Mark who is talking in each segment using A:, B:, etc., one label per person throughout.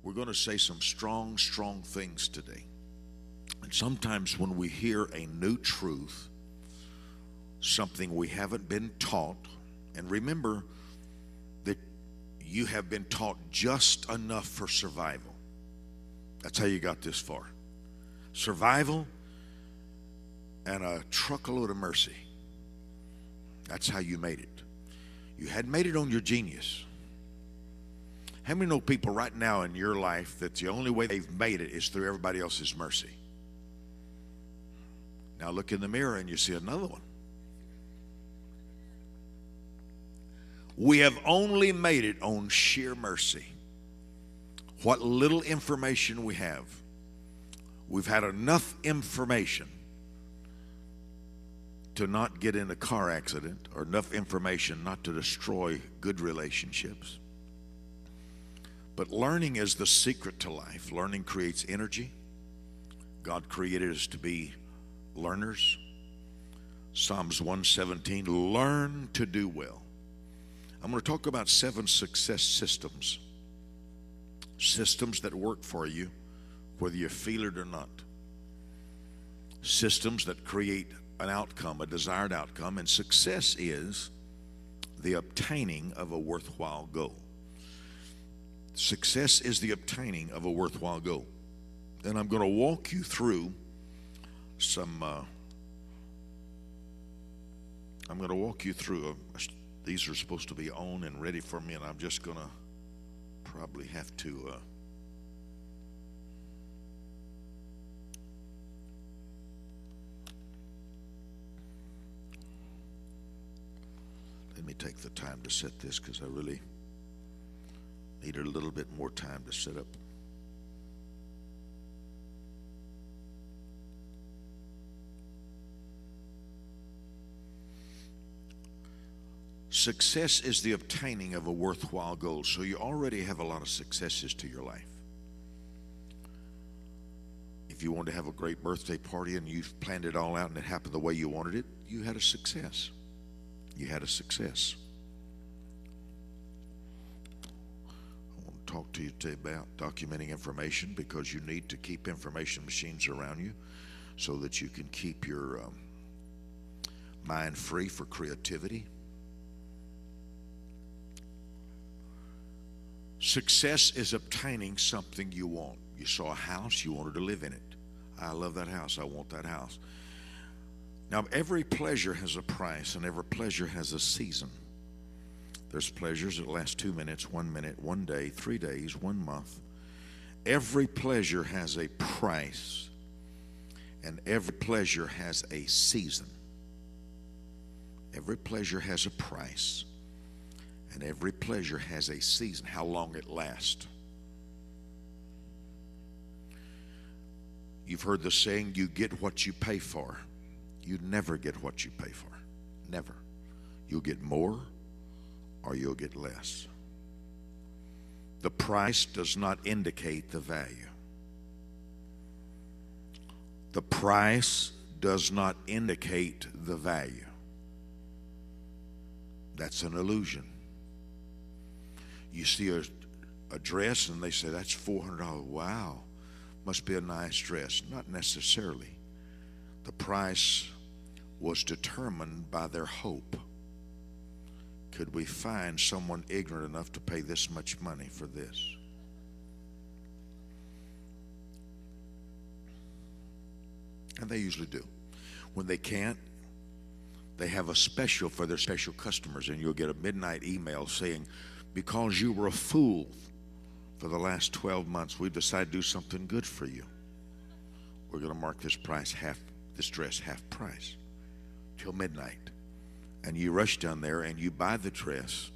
A: We're going to say some strong, strong things today. And sometimes when we hear a new truth, something we haven't been taught, and remember that you have been taught just enough for survival. That's how you got this far. Survival and a truckload of mercy. That's how you made it. You hadn't made it on your genius. How many know people right now in your life that the only way they've made it is through everybody else's mercy? Now look in the mirror and you see another one. We have only made it on sheer mercy. What little information we have, we've had enough information to not get in a car accident, or enough information not to destroy good relationships. But learning is the secret to life. Learning creates energy. God created us to be learners. Psalms 117, learn to do well. I'm going to talk about 7 success systems. Systems that work for you, whether you feel it or not. Systems that create an outcome, a desired outcome, and success is the obtaining of a worthwhile goal. Success is the obtaining of a worthwhile goal. And I'm going to walk you through some, these are supposed to be on and ready for me, and I'm just going to probably have to let me take the time to set this, because I really need a little bit more time to set up. Success is the obtaining of a worthwhile goal. So you already have a lot of successes to your life. If you want to have a great birthday party and you've planned it all out and it happened the way you wanted it, you had a success. You had a success. I want to talk to you today about documenting information, because you need to keep information machines around you so that you can keep your mind free for creativity. Success is obtaining something you want. You saw a house, you wanted to live in it. I love that house, I want that house. Now, every pleasure has a price, and every pleasure has a season. There's pleasures that last 2 minutes, 1 minute, 1 day, 3 days, 1 month. Every pleasure has a price, and every pleasure has a season. Every pleasure has a price, and every pleasure has a season, how long it lasts. You've heard the saying, you get what you pay for. You never get what you pay for. Never. You'll get more or you'll get less. The price does not indicate the value. The price does not indicate the value. That's an illusion. You see a dress and they say, that's $400. Wow, must be a nice dress. Not necessarily. The price was determined by their hope. Could we find someone ignorant enough to pay this much money for this? And they usually do. When they can't, they have a special for their special customers, and you'll get a midnight email saying, because you were a fool for the last 12 months, we've decided to do something good for you. We're going to mark this dress half price till midnight. And you rush down there and you buy the dress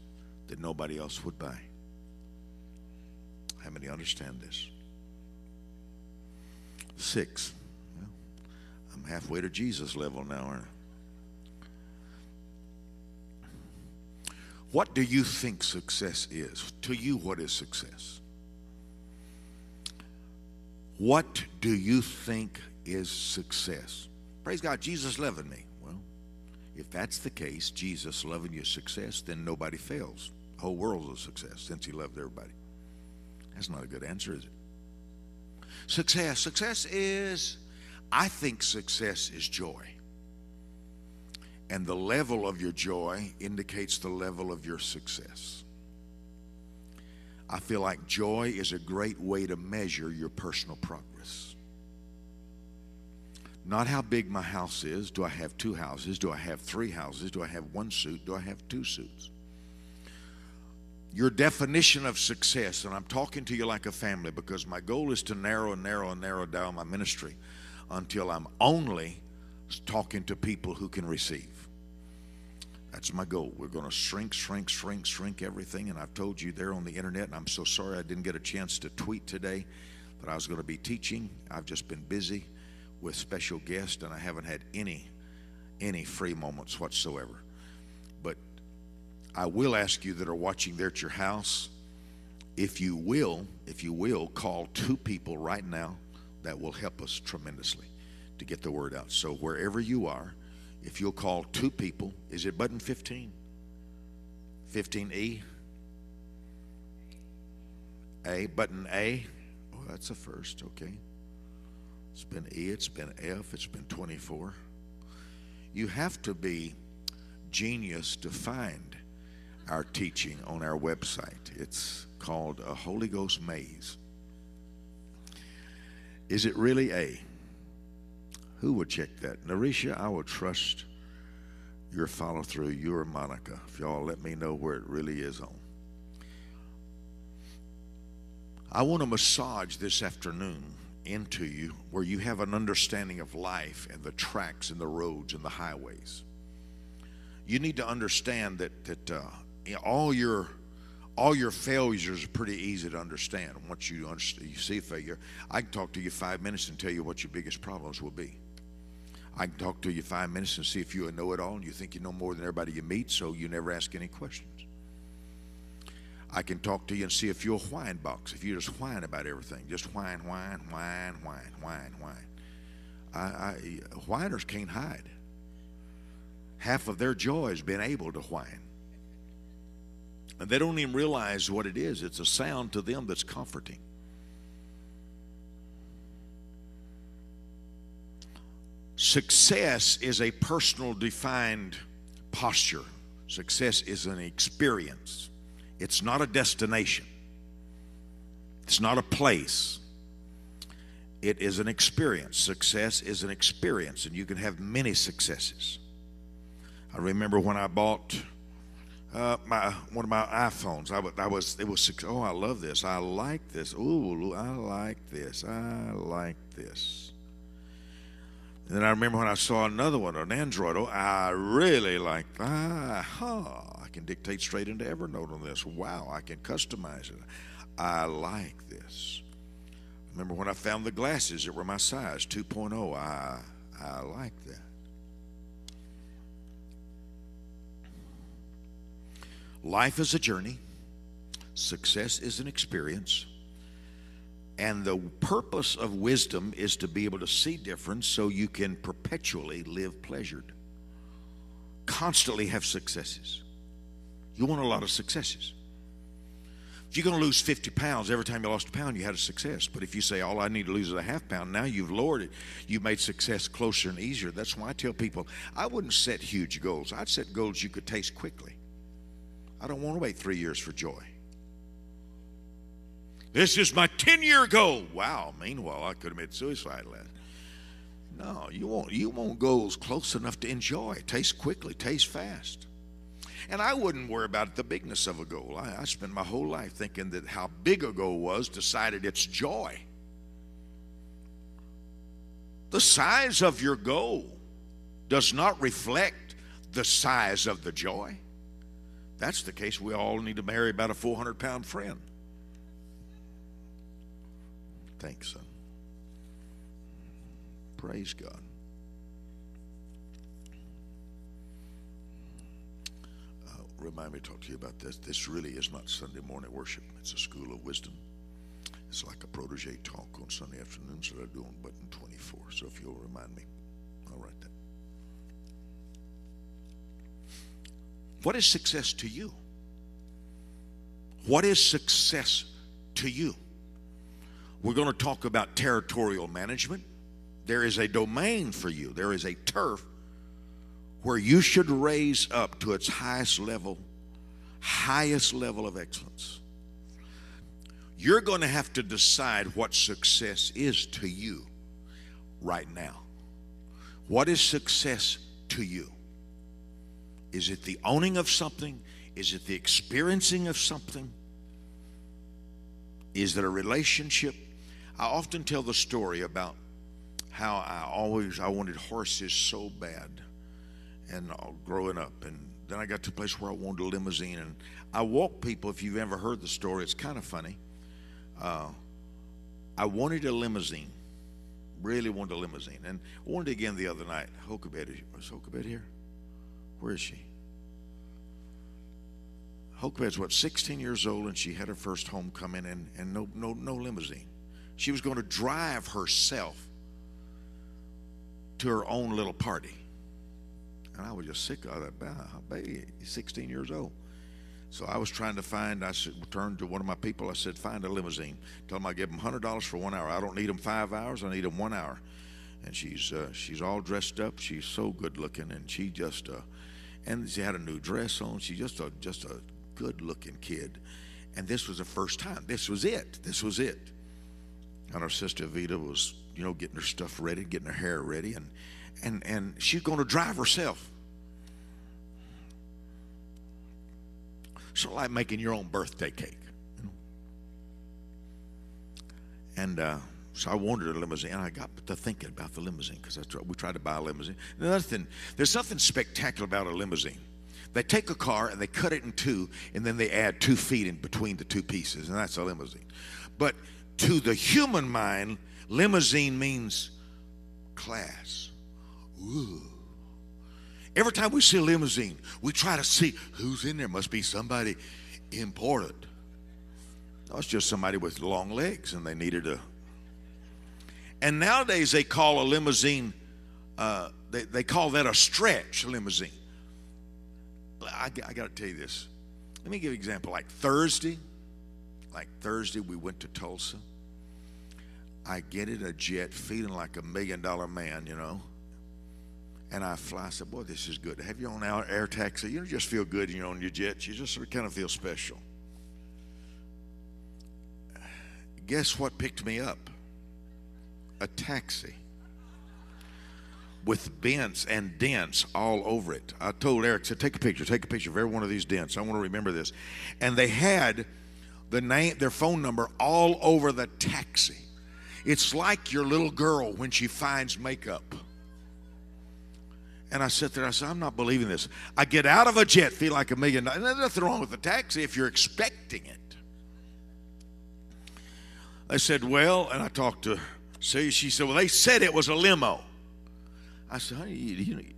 A: that nobody else would buy. How many understand this? 6. Well, I'm halfway to Jesus level now, aren't I? What do you think success is? To you, what is success? What do you think is success? Praise God, Jesus loving me. Well, if that's the case, Jesus loving you is success, then nobody fails. The whole world's a success since he loved everybody. That's not a good answer, is it? Success. I think success is joy. And the level of your joy indicates the level of your success. I feel like joy is a great way to measure your personal progress. Not how big my house is. Do I have 2 houses? Do I have 3 houses? Do I have 1 suit? Do I have 2 suits? Your definition of success, and I'm talking to you like a family, because my goal is to narrow down my ministry until I'm only talking to people who can receive. That's my goal. We're going to shrink everything, and I've told you there on the internet, and I'm so sorry I didn't get a chance to tweet today that I was going to be teaching. I've just been busy with special guests, and I haven't had any free moments whatsoever. But I will ask you that are watching there at your house, if you will, call 2 people right now that will help us tremendously to get the word out. So wherever you are, if you'll call 2 people, is it button 15? 15E? A, button A? Oh, that's a first, okay. It's been E, it's been F, it's been 24. You have to be genius to find our teaching on our website. It's called A Holy Ghost Maze. Is it really A? Who would check that? Narisha, I will trust your follow through. You or Monica, if y'all let me know where it really is on. I want to massage this afternoon into you where you have an understanding of life and the tracks and the roads and the highways. You need to understand that all your failures are pretty easy to understand. Once you see a failure, I can talk to you 5 minutes and tell you what your biggest problems will be. I can talk to you 5 minutes and see if you know it all and you think you know more than everybody you meet, so you never ask any questions. I can talk to you and see if you're a whine box, if you just whine about everything. Just whine. Whiners can't hide. Half of their joy is being able to whine. And they don't even realize what it is. It's a sound to them that's comforting. Success is a personal defined posture. Success is an experience. It's not a destination. It's not a place. It is an experience. Success is an experience, and you can have many successes. I remember when I bought one of my iPhones. Oh, I love this. I like this. Ooh, I like this. I like this. And then I remember when I saw another one, an Android. Oh, I really like that. I can dictate straight into Evernote on this. Wow, I can customize it. I like this. Remember when I found the glasses that were my size, 2.0. I like that. Life is a journey. Success is an experience. And the purpose of wisdom is to be able to see difference so you can perpetually live pleasured. Constantly have successes. You want a lot of successes. If you're going to lose 50 pounds, every time you lost a pound, you had a success. But if you say, all I need to lose is a half pound, now you've lowered it. You've made success closer and easier. That's why I tell people, I wouldn't set huge goals. I'd set goals you could taste quickly. I don't want to wait 3 years for joy. This is my 10-year goal. Wow, meanwhile, I could have made suicide last. No, you want goals close enough to enjoy. Taste quickly, taste fast. And I wouldn't worry about the bigness of a goal. I spent my whole life thinking that how big a goal was decided its joy. The size of your goal does not reflect the size of the joy. If that's the case, we all need to marry about a 400-pound friend. Thanks, son. Praise God. Remind me to talk to you about this. This really is not Sunday morning worship. It's a school of wisdom. It's like a protege talk on Sunday afternoons that I do on button 24. So if you'll remind me, I'll write that. What is success to you? What is success to you? We're going to talk about territorial management. There is a domain for you. There is a turf where you should raise up to its highest level of excellence. You're going to have to decide what success is to you right now. What is success to you? Is it the owning of something? Is it the experiencing of something? Is it a relationship? I often tell the story about how I wanted horses so bad, and growing up, and then I got to a place where I wanted a limousine, and I walk people. If you've ever heard the story, it's kind of funny. I wanted a limousine, really wanted a limousine, and I wanted it again the other night. Is Hokebed here? Where is she? Hokebed's what, 16 years old, and she had her first homecoming, and no limousine. She was going to drive herself to her own little party. And I was just sick of that. Baby, he's 16 years old. So I was trying to find, I turned to one of my people, I said, find a limousine. Tell them I give them $100 for 1 hour. I don't need them 5 hours, I need them 1 hour. And she's all dressed up. She's so good looking, and she just, and she had a new dress on. She's just a good looking kid. And this was the first time. This was it. And our sister Vita was, getting her stuff ready, getting her hair ready, and she's going to drive herself. Sort of like making your own birthday cake, And so I wanted a limousine, and I got to thinking about the limousine, because we tried to buy a limousine. There's nothing spectacular about a limousine. They take a car and they cut it in two, and then they add 2 feet in between the two pieces, and that's a limousine. But to the human mind, limousine means class. Ooh. Every time we see a limousine, we try to see who's in there. Must be somebody important. No, it's just somebody with long legs, and they needed a. And nowadays they call a limousine, they call that a stretch limousine. I got to tell you this. Let me give you an example. Like Thursday, we went to Tulsa. I get in a jet feeling like $1 million man, And I fly. I said, boy, this is good. Have your own air taxi. You just feel good when you're on your jet. You just kind of feel special. Guess what picked me up? A taxi with bends and dents all over it. I told Eric, I said, take a picture of every one of these dents. I want to remember this. And they had the name, their phone number all over the taxi. It's like your little girl when she finds makeup. And I sit there, I said, I'm not believing this. I get out of a jet, feel like $1 million. And there's nothing wrong with the taxi if you're expecting it. I said, well, and I talked to, she said, well, they said it was a limo. I said, honey,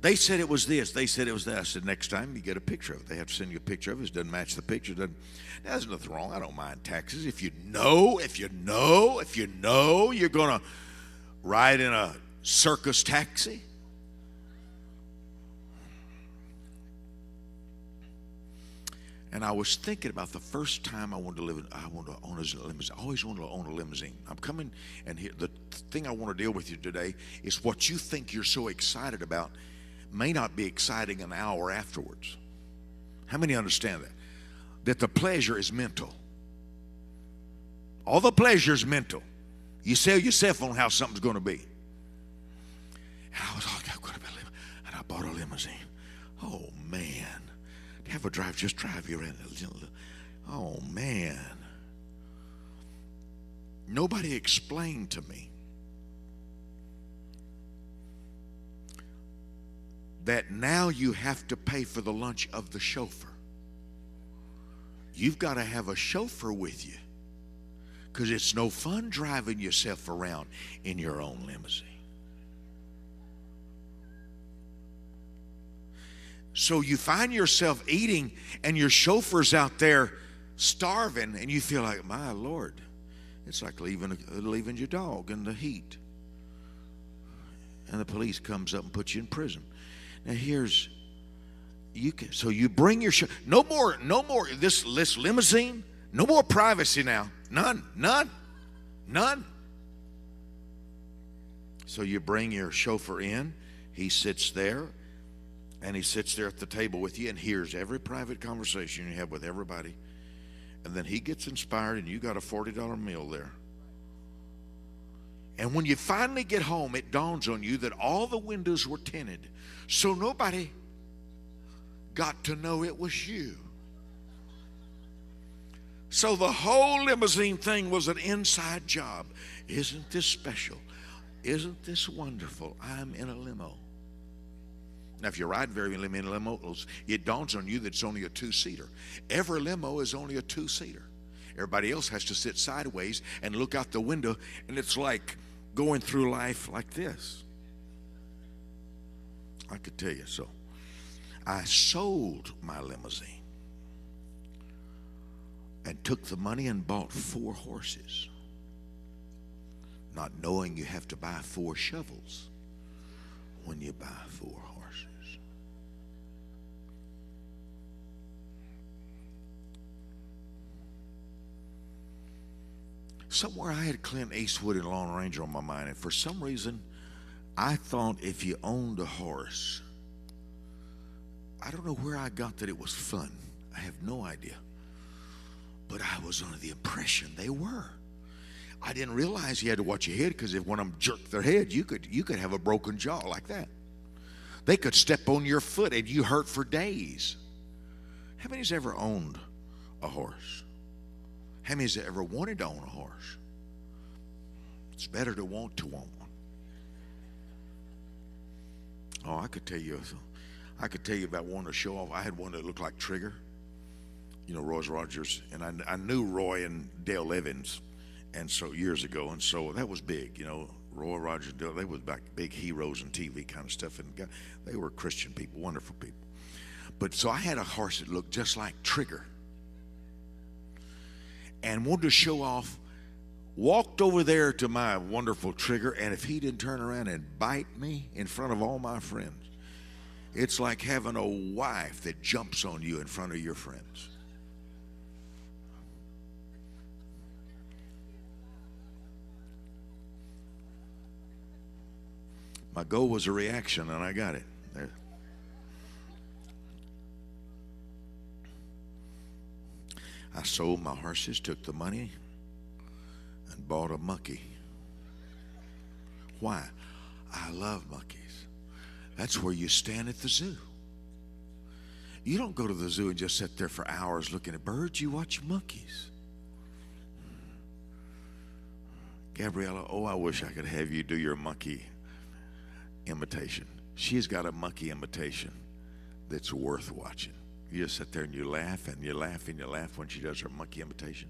A: they said it was this. They said it was that. I said, next time you get a picture of it. They have to send you a picture of it. It doesn't match the picture. There's nothing wrong. I don't mind taxis. If you know you're going to ride in a circus taxi. And I was thinking about the first time I wanted to own a limousine. I always wanted to own a limousine. I'm coming, and here, the thing I want to deal with you today is what you think you're so excited about may not be exciting an hour afterwards. How many understand that? That the pleasure is mental. All the pleasure is mental. You sell yourself on how something's going to be. And I was like, I'm going to be and I bought a limousine. Oh, man. Have a drive, just drive you around. Oh, man. Nobody explained to me that now you have to pay for the lunch of the chauffeur. You've got to have a chauffeur with you, because it's no fun driving yourself around in your own limousine. So you find yourself eating, and your chauffeur's out there starving, and you feel like, my Lord, it's like leaving your dog in the heat. And the police comes up and puts you in prison. Now so you bring your no more this limousine. No more privacy now. None, none, none. So you bring your chauffeur in. He sits there, and he sits there at the table with you and hears every private conversation you have with everybody. And then he gets inspired, and you got a $40 meal there. And when you finally get home, it dawns on you that all the windows were tinted, so nobody got to know it was you. So the whole limousine thing was an inside job. Isn't this special? Isn't this wonderful? I'm in a limo. Now, if you ride very many limos, it dawns on you that it's only a two-seater. Every limo is only a two-seater. Everybody else has to sit sideways and look out the window, and it's like going through life like this. I could tell you. So I sold my limousine and took the money and bought 4 horses, not knowing you have to buy 4 shovels when you buy 4 horses. Somewhere I had Clint Eastwood and Lone Ranger on my mind, and for some reason I thought if you owned a horse, I don't know where I got that it was fun. I have no idea. But I was under the impression they were. I didn't realize you had to watch your head, because if one of them jerked their head, you could have a broken jaw like that. They could step on your foot and you hurt for days. How many's ever owned a horse? How many's ever wanted to own a horse? It's better to want to own one. Oh, I could tell you about one to show off. I had one that looked like Trigger. You know, Roy Rogers, and I knew Roy and Dale Evans, and so years ago, and so that was big. You know, Roy Rogers, Dale, they was back big heroes in TV kind of stuff, and they were Christian people, wonderful people. But so I had a horse that looked just like Trigger, and wanted to show off. Walked over there to my wonderful Trigger, and if he didn't turn around and bite me in front of all my friends, it's like having a wife that jumps on you in front of your friends. My goal was a reaction, and I got it. There. I sold my horses, took the money, and bought a monkey. Why? I love monkeys. That's where you stand at the zoo. You don't go to the zoo and just sit there for hours looking at birds. You watch monkeys. Gabriella, oh, I wish I could have you do your monkey imitation. She's got a monkey imitation that's worth watching. You just sit there and you laugh and you laugh and you laugh when she does her monkey imitation.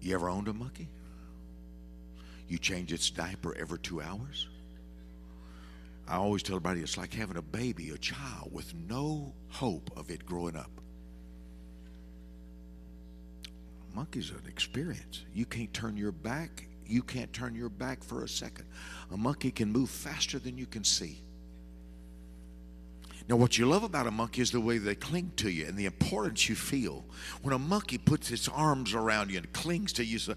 A: You ever owned a monkey? You change its diaper every 2 hours? I always tell everybody it's like having a baby, a child, with no hope of it growing up. A monkey's an experience. You can't turn your back. You can't turn your back for a second. A monkey can move faster than you can see. Now, what you love about a monkey is the way they cling to you and the importance you feel. When a monkey puts its arms around you and clings to you, you say,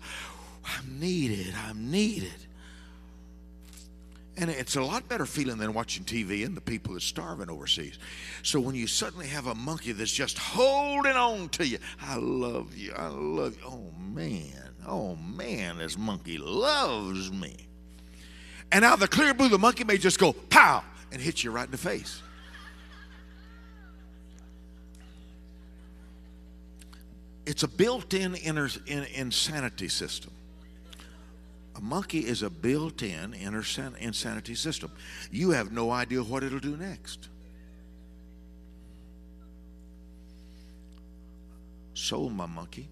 A: I'm needed, I'm needed. And it's a lot better feeling than watching TV and the people that's starving overseas. So when you suddenly have a monkey that's just holding on to you, I love you, I love you. Oh man, this monkey loves me. And out of the clear blue, the monkey may just go, pow, and hit you right in the face. It's a built-in insanity system. A monkey is a built-in insanity system. You have no idea what it'll do next. Sold my monkey.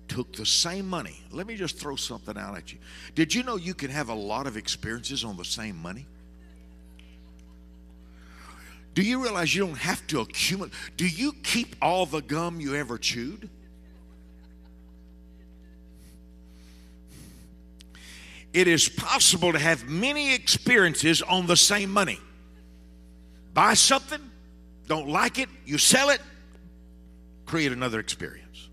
A: Took the same money. Let me just throw something out at you. Did you know you can have a lot of experiences on the same money? Do you realize you don't have to accumulate? Do you keep all the gum you ever chewed? It is possible to have many experiences on the same money. Buy something, don't like it, you sell it, create another experience.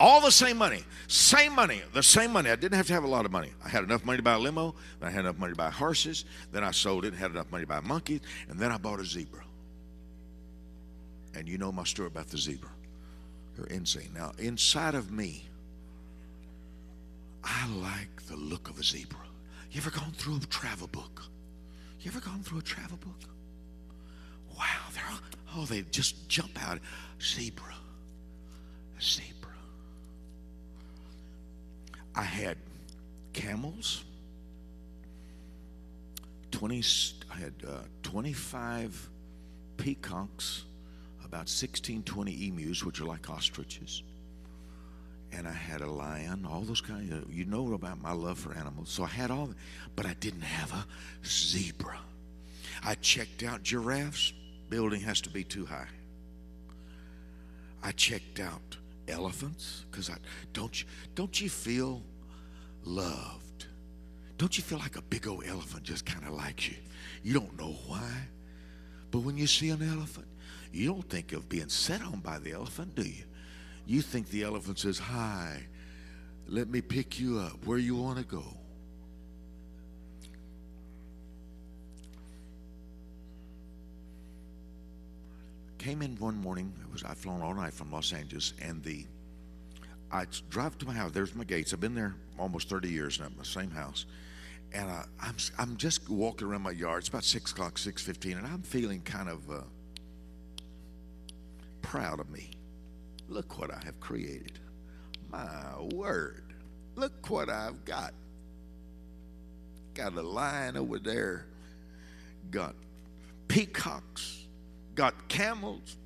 A: All the same money. Same money. The same money. I didn't have to have a lot of money. I had enough money to buy a limo. Then I had enough money to buy horses. Then I sold it and had enough money to buy monkeys. And then I bought a zebra. And you know my story about the zebra. They're insane. Now, inside of me, I like the look of a zebra. You ever gone through a travel book? You ever gone through a travel book? Wow, they just jump out. Zebra. Zebra. I had camels. I had 25 peacocks, about 16, 20 emus, which are like ostriches. And I had a lion, all those kinds of, you know about my love for animals. So I had all that, but I didn't have a zebra. I checked out giraffes. Building has to be too high. I checked out elephants, because don't you feel loved? Don't you feel like a big old elephant just kind of likes you? You don't know why, but when you see an elephant, you don't think of being set on by the elephant, do you? You think the elephant says, "Hi, let me pick you up. Where you want to go?" Came in one morning. I'd flown all night from Los Angeles, and I drive to my house. There's my gates. I've been there almost 30 years now, my same house. And I'm just walking around my yard. It's about 6 o'clock, 6:15, and I'm feeling kind of proud of me. Look what I have created. My word. Look what I've got. Got a lion over there. Got peacocks. Got camels.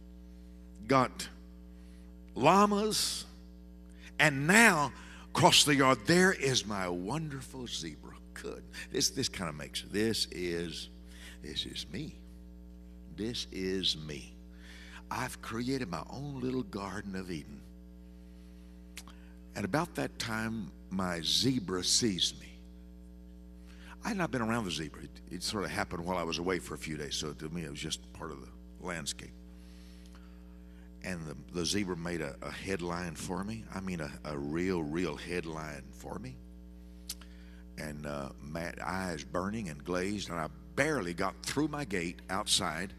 A: Got llamas. And now, across the yard, there is my wonderful zebra. Good. This kind of makes it. This is me. This is me. I've created my own little Garden of Eden. And about that time, my zebra sees me. I had not been around the zebra. It sort of happened while I was away for a few days, so to me it was just part of the landscape. And the zebra made a headline for me. I mean, a real headline for me. And my eyes burning and glazed, and I barely got through my gate outside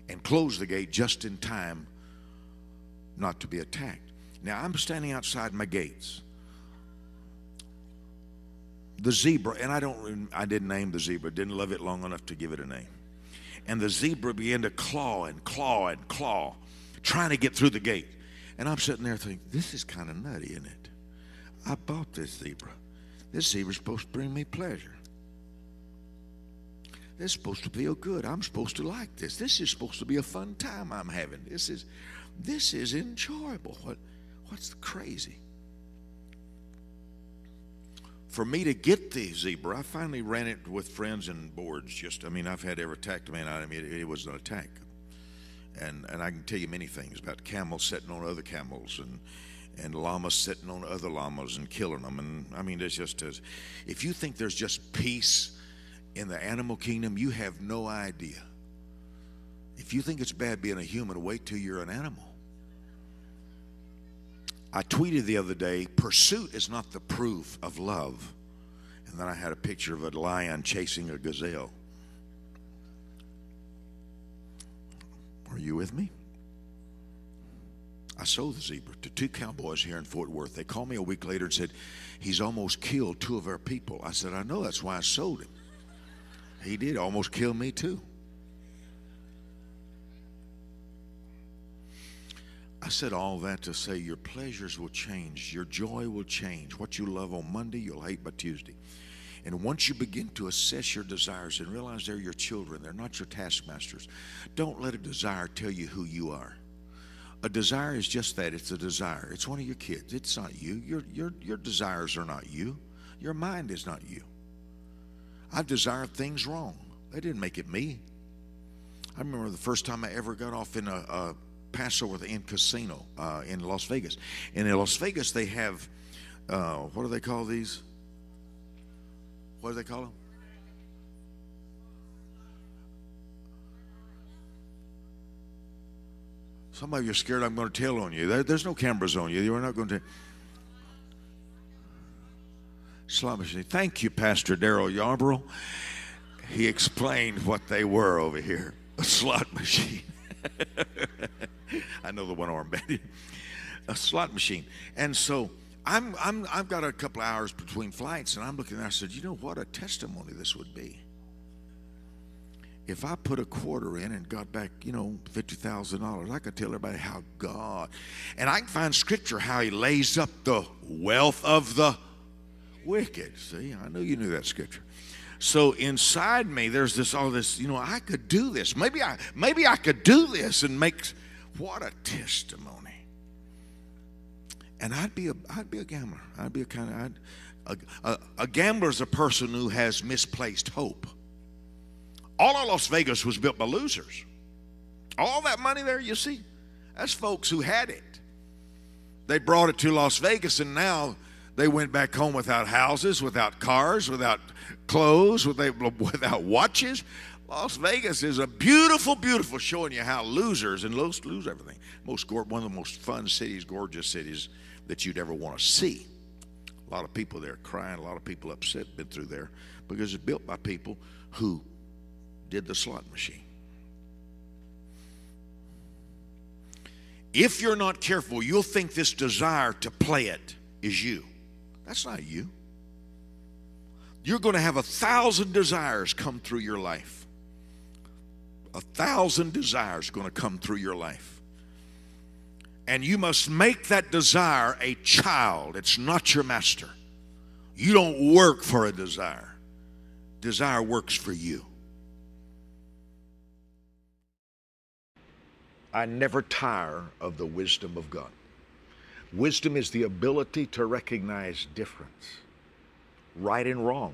A: and closed the gate just in time not to be attacked. Now, I'm standing outside my gates. The zebra, and I didn't name the zebra, didn't love it long enough to give it a name. And the zebra began to claw and claw and claw, trying to get through the gate. And I'm sitting there thinking, this is kind of nutty, isn't it? I bought this zebra. This zebra's supposed to bring me pleasure. This is supposed to feel good. I'm supposed to like this. This is supposed to be a fun time I'm having. This is enjoyable. What's crazy? For me to get the zebra, I finally ran it with friends and boards. I've had every attack. It was an attack. And I can tell you many things about camels sitting on other camels and llamas sitting on other llamas and killing them. And there's just if you think there's just peace in the animal kingdom, you have no idea. If you think it's bad being a human, wait till you're an animal. I tweeted the other day, pursuit is not the proof of love. And then I had a picture of a lion chasing a gazelle. Are you with me? I sold the zebra to 2 cowboys here in Fort Worth. They called me a week later and said, he's almost killed 2 of our people. I said, I know, that's why I sold him. He did almost kill me too. I said all that to say your pleasures will change. Your joy will change. What you love on Monday, you'll hate by Tuesday. And once you begin to assess your desires and realize they're your children, they're not your taskmasters, don't let a desire tell you who you are. A desire is just that. It's a desire. It's one of your kids. It's not you. Your desires are not you. Your mind is not you. I've desired things wrong. They didn't make it me. I remember the first time I ever got off in a Passover Inn casino in Las Vegas. And in Las Vegas, they have, what do they call these? What do they call them? Some of you are scared I'm going to tell on you. There's no cameras on you. You're not going to. Slot machine. Thank you, Pastor Darrell Yarborough. He explained what they were over here. A slot machine. I know the one-armed bandit. A slot machine. And so I've got a couple of hours between flights, and I'm looking there. I said, you know what a testimony this would be. If I put a quarter in and got back, $50,000, I could tell everybody how God, and I can find scripture how he lays up the wealth of the wicked. See, I knew you knew that scripture. So inside me, there's all this, I could do this. Maybe I could do this and make, what a testimony. And I'd be a gambler. I'd be a gambler is a person who has misplaced hope. All of Las Vegas was built by losers. All that money there, you see, that's folks who had it. They brought it to Las Vegas, and now they went back home without houses, without cars, without clothes, without watches. Las Vegas is a beautiful, beautiful, showing you how losers lose everything. One of the most fun cities, gorgeous cities that you'd ever want to see. A lot of people there crying, a lot of people upset, been through there, because it's built by people who did the slot machine. If you're not careful, you'll think this desire to play it is you. That's not you. You're going to have 1,000 desires come through your life. 1,000 desires going to come through your life. And you must make that desire a child. It's not your master. You don't work for a desire. Desire works for you. I never tire of the wisdom of God. Wisdom is the ability to recognize difference, right and wrong,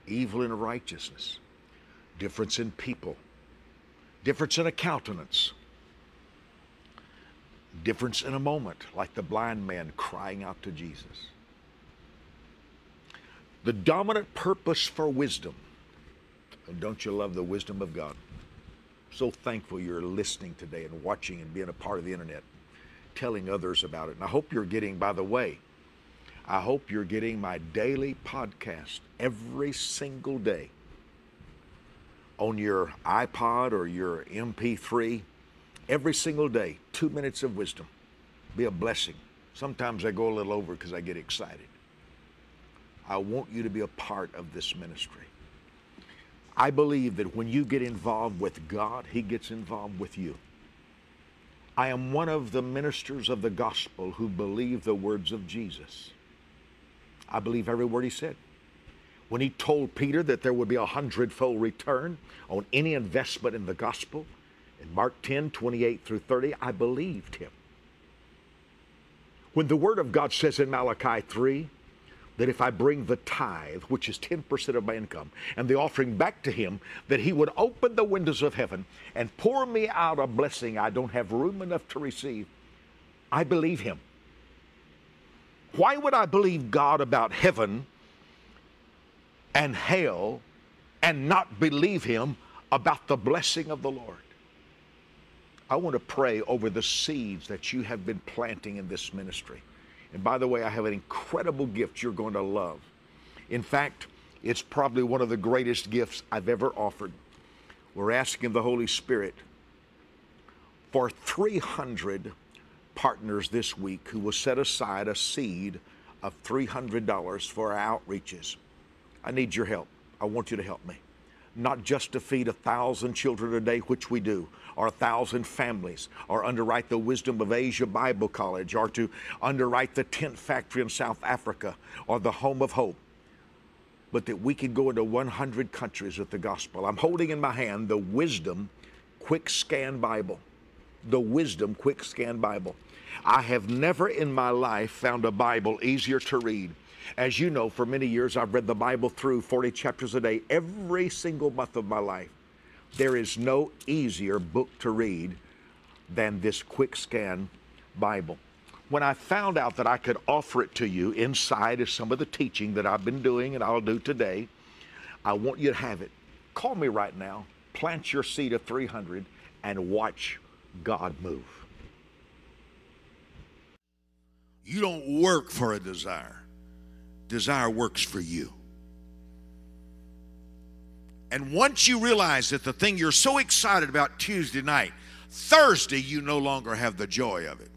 A: evil and righteousness, difference in people, difference in a countenance, difference in a moment, like the blind man crying out to Jesus. The dominant purpose for wisdom, and don't you love the wisdom of God? So thankful you're listening today and watching and being a part of the internet, telling others about it. And I hope you're getting, by the way, I hope you're getting my daily podcast every single day on your iPod or your MP3. Every single day, 2 minutes of wisdom. Be a blessing. Sometimes I go a little over because I get excited. I want you to be a part of this ministry. I believe that when you get involved with God, He gets involved with you. I am one of the ministers of the gospel who believe the words of Jesus. I believe every word He said. When He told Peter that there would be 100-fold return on any investment in the gospel, in Mark 10:28-30, I believed Him. When the Word of God says in Malachi 3, that if I bring the tithe, which is 10% of my income, and the offering back to Him, that He would open the windows of heaven and pour me out a blessing I don't have room enough to receive, I believe Him. Why would I believe God about heaven and hell and not believe Him about the blessing of the Lord? I want to pray over the seeds that you have been planting in this ministry. And by the way, I have an incredible gift you're going to love. In fact, it's probably one of the greatest gifts I've ever offered. We're asking the Holy Spirit for 300 partners this week who will set aside a seed of $300 for our outreaches. I need your help. I want you to help me. Not just to feed 1,000 children a day, which we do, or 1,000 families, or underwrite the Wisdom of Asia Bible College, or to underwrite the tent factory in South Africa, or the Home of Hope, but that we can go into 100 countries with the gospel. I'm holding in my hand the Wisdom Quick Scan Bible. The Wisdom Quick Scan Bible. I have never in my life found a Bible easier to read. As you know, for many years, I've read the Bible through 40 chapters a day every single month of my life. There is no easier book to read than this Quick Scan Bible. When I found out that I could offer it to you inside of some of the teaching that I've been doing and I'll do today, I want you to have it. Call me right now, plant your seed of 300, and watch God move. You don't work for a desire. desire works for you. And once you realize that the thing you're so excited about Tuesday night, Thursday you no longer have the joy of it.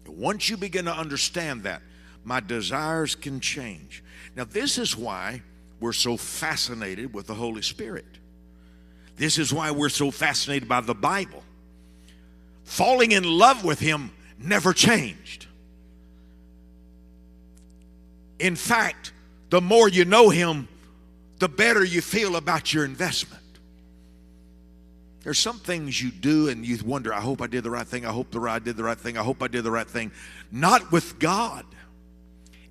A: Once you begin to understand that, my desires can change. Now, this is why we're so fascinated with the Holy Spirit. This is why we're so fascinated by the Bible. Falling in love with Him never changed. In fact, the more you know Him, the better you feel about your investment. There's some things you do and you wonder, I hope I did the right thing. I hope I did the right thing. I hope I did the right thing. Not with God.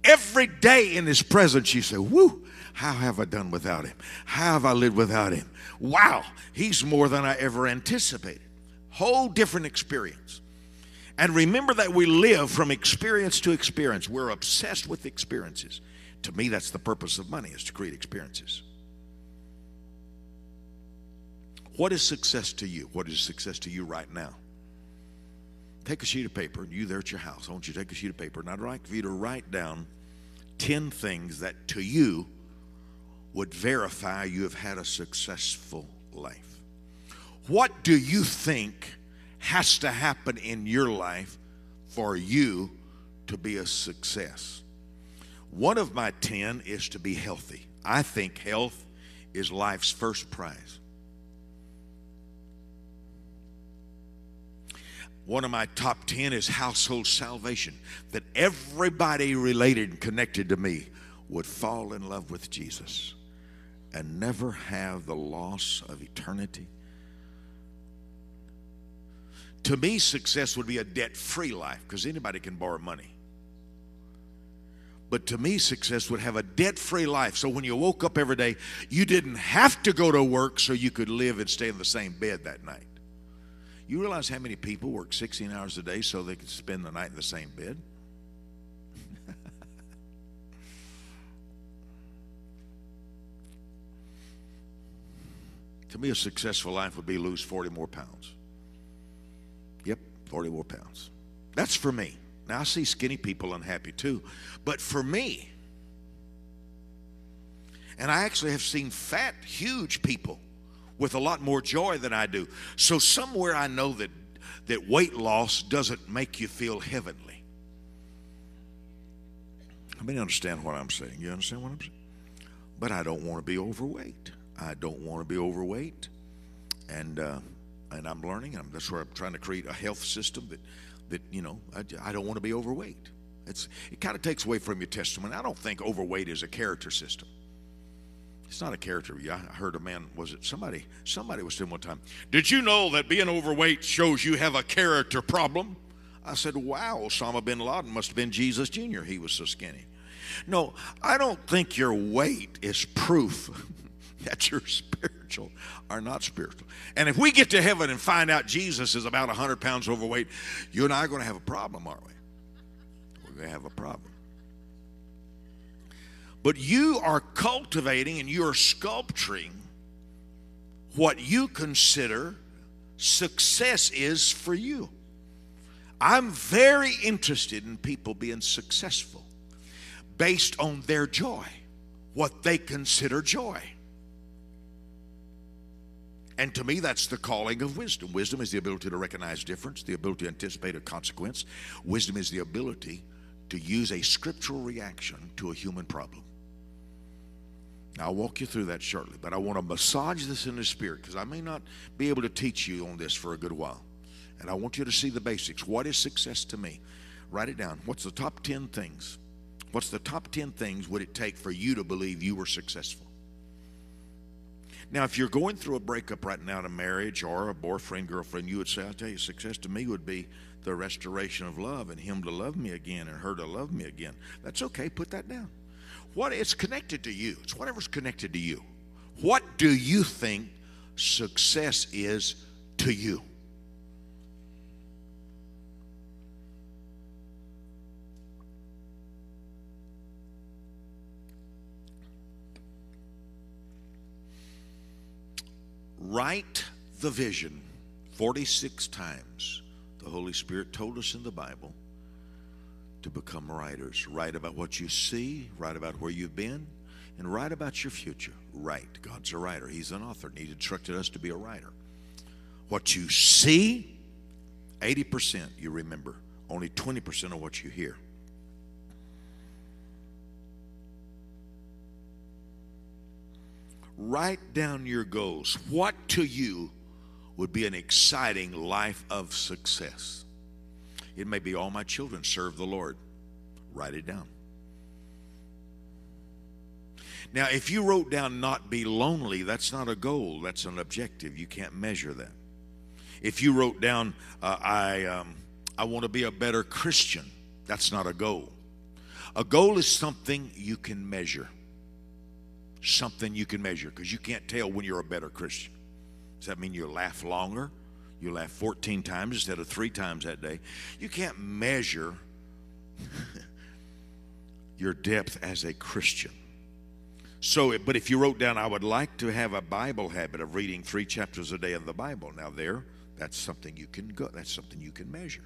A: Every day in His presence you say, whoo, how have I done without Him? How have I lived without Him? Wow, He's more than I ever anticipated. Whole different experience. And remember that we live from experience to experience. We're obsessed with experiences. To me, that's the purpose of money, is to create experiences. What is success to you? What is success to you right now? Take a sheet of paper, and you there at your house, I want you to take a sheet of paper, and I'd like for you to write down 10 things that to you would verify you have had a successful life. What do you think has to happen in your life for you to be a success? One of my 10 is to be healthy. I think health is life's first prize. One of my top 10 is household salvation, that everybody related and connected to me would fall in love with Jesus and never have the loss of eternity. To me, success would be a debt-free life, because anybody can borrow money. But to me, success would have a debt-free life. So when you woke up every day, you didn't have to go to work so you could live and stay in the same bed that night. You realize how many people work 16 hours a day so they could spend the night in the same bed? To me, a successful life would be lose 40 more pounds. Yep, 40 more pounds. That's for me. Now, I see skinny people unhappy too, but for me, and I actually have seen fat, huge people with a lot more joy than I do. So somewhere I know that weight loss doesn't make you feel heavenly. I mean, understand what I'm saying. You understand what I'm saying? But I don't want to be overweight. I don't want to be overweight. And I'm learning. That's where I'm trying to create a health system that you know, I don't want to be overweight. It kind of takes away from your testimony. I don't think overweight is a character system. It's not a character. I heard a man, was it somebody was saying one time, did you know that being overweight shows you have a character problem? I said, wow, Osama bin Laden must have been Jesus Jr. He was so skinny. No, I don't think your weight is proof that you're spiritual or not spiritual. And if we get to heaven and find out Jesus is about 100 pounds overweight, you and I are going to have a problem, aren't we? We're going to have a problem. But you are cultivating and you are sculpturing what you consider success is for you. I'm very interested in people being successful based on their joy, what they consider joy. And to me, that's the calling of wisdom. Wisdom is the ability to recognize difference, the ability to anticipate a consequence. Wisdom is the ability to use a scriptural reaction to a human problem. Now, I'll walk you through that shortly, but I want to massage this in the spirit, because I may not be able to teach you on this for a good while. And I want you to see the basics. What is success to me? Write it down. What's the top 10 things? What's the top 10 things would it take for you to believe you were successful? Now, if you're going through a breakup right now in a marriage or a boyfriend, girlfriend, you would say, I'll tell you, success to me would be the restoration of love and him to love me again and her to love me again. That's okay. Put that down. It's connected to you. It's whatever's connected to you. What do you think success is to you? Write the vision 46 times. The Holy Spirit told us in the Bible to become writers. Write about what you see, write about where you've been, and write about your future. Write. God's a writer. He's an author, and He instructed us to be a writer. What you see, 80% you remember. Only 20% of what you hear. Write down your goals. What to you would be an exciting life of success? It may be all my children serve the Lord. Write it down. Now, if you wrote down not be lonely, that's not a goal. That's an objective. You can't measure that. If you wrote down I want to be a better Christian, that's not a goal. A goal is something you can measure. Something you can measure, because you can't tell when you're a better Christian. Does that mean you laugh longer? You laugh 14 times instead of 3 times that day. You can't measure your depth as a Christian. So, but if you wrote down, I would like to have a Bible habit of reading 3 chapters a day in the Bible. Now that's something you can go. That's something you can measure.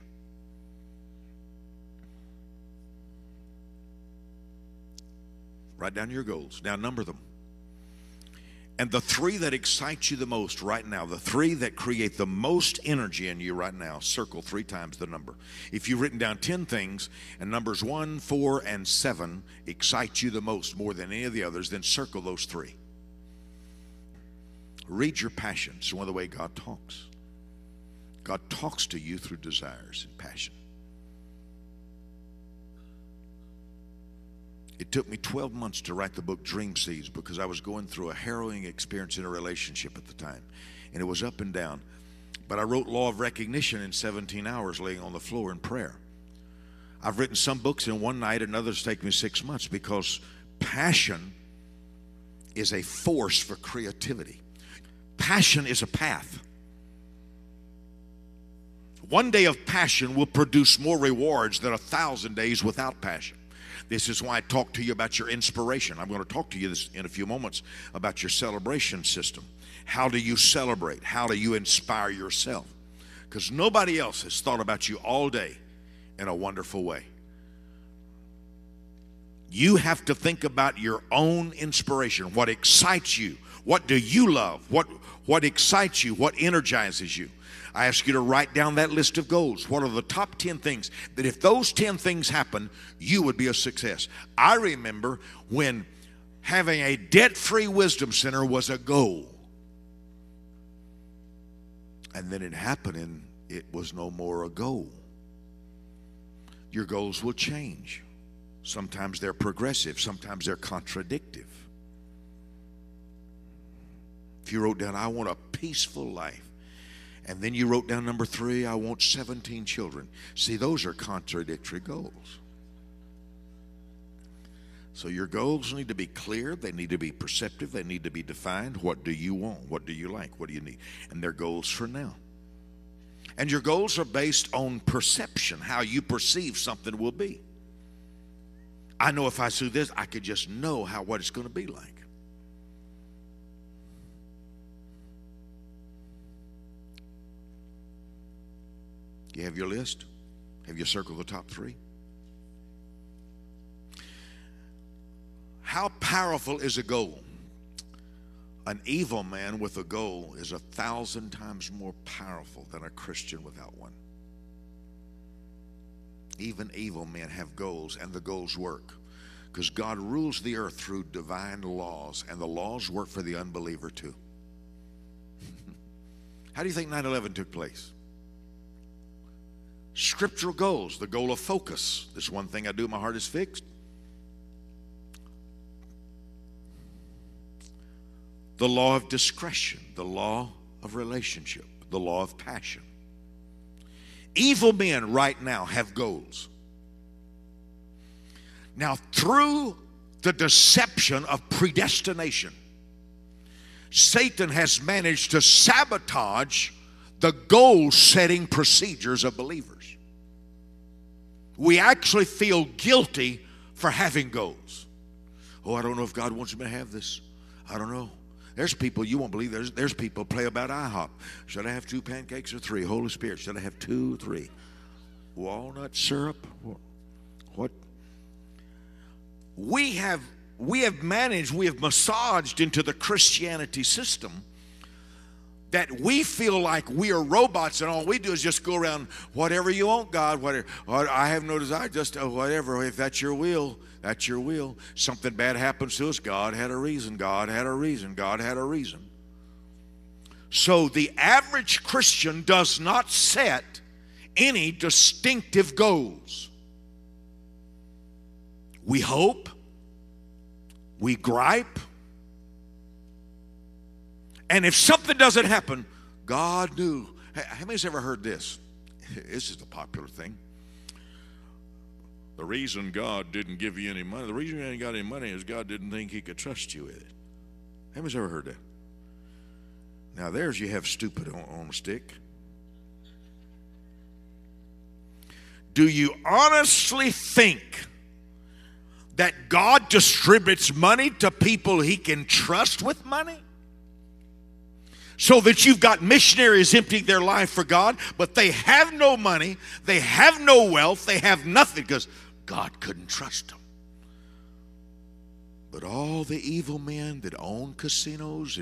A: Write down your goals. Now number them. And the 3 that excite you the most right now, the 3 that create the most energy in you right now, circle 3 times the number. If you've written down 10 things and numbers 1, 4, and 7 excite you the most, more than any of the others, then circle those 3. Read your passions. It's one of the way God talks. God talks to you through desires and passion. It took me 12 months to write the book Dream Seeds because I was going through a harrowing experience in a relationship at the time. And it was up and down. But I wrote Law of Recognition in 17 hours laying on the floor in prayer. I've written some books in one night and others take me 6 months because passion is a force for creativity. Passion is a path. One day of passion will produce more rewards than 1,000 days without passion. This is why I talk to you about your inspiration. I'm going to talk to you this in a few moments about your celebration system. How do you celebrate? How do you inspire yourself? Because nobody else has thought about you all day in a wonderful way. You have to think about your own inspiration. What excites you? What do you love? What excites you? What energizes you? I ask you to write down that list of goals. What are the top 10 things that if those 10 things happen, you would be a success? I remember when having a debt-free wisdom center was a goal. And then it happened and it was no more a goal. Your goals will change. Sometimes they're progressive. Sometimes they're contradictive. If you wrote down, I want a peaceful life. And then you wrote down number 3, I want 17 children. See, those are contradictory goals. So your goals need to be clear. They need to be perceptive. They need to be defined. What do you want? What do you like? What do you need? And they're goals for now. And your goals are based on perception, how you perceive something will be. I know if I do this, I could just know what it's going to be like. You have your list? Have you circled the top 3? How powerful is a goal? An evil man with a goal is 1,000 times more powerful than a Christian without one. Even evil men have goals, and the goals work. Because God rules the earth through divine laws, and the laws work for the unbeliever too. How do you think 9/11 took place? Scriptural goals, the goal of focus. This one thing I do, my heart is fixed. The law of discretion, the law of relationship, the law of passion. Evil men right now have goals. Now, through the deception of predestination, Satan has managed to sabotage the goal-setting procedures of believers. We actually feel guilty for having goals. Oh, I don't know if God wants me to have this. I don't know. There's people, you won't believe, there's people play about IHOP. Should I have 2 pancakes or 3? Holy Spirit, should I have 2 or 3? Walnut syrup? What? We have massaged into the Christianity system that we feel like we are robots and all we do is just go around, whatever you want, God, whatever. I have no desire, just whatever. If that's your will, that's your will. Something bad happens to us, God had a reason, God had a reason, God had a reason. So the average Christian does not set any distinctive goals. We hope, we gripe, and if something doesn't happen, God knew. How many's ever heard this? This is a popular thing. The reason God didn't give you any money, the reason you ain't got any money is God didn't think he could trust you with it. How many's ever heard that? Now there's you have stupid on a stick. Do you honestly think that God distributes money to people he can trust with money? So that you've got missionaries emptying their life for God, but they have no money, they have no wealth, they have nothing because God couldn't trust them. But all the evil men that own casinos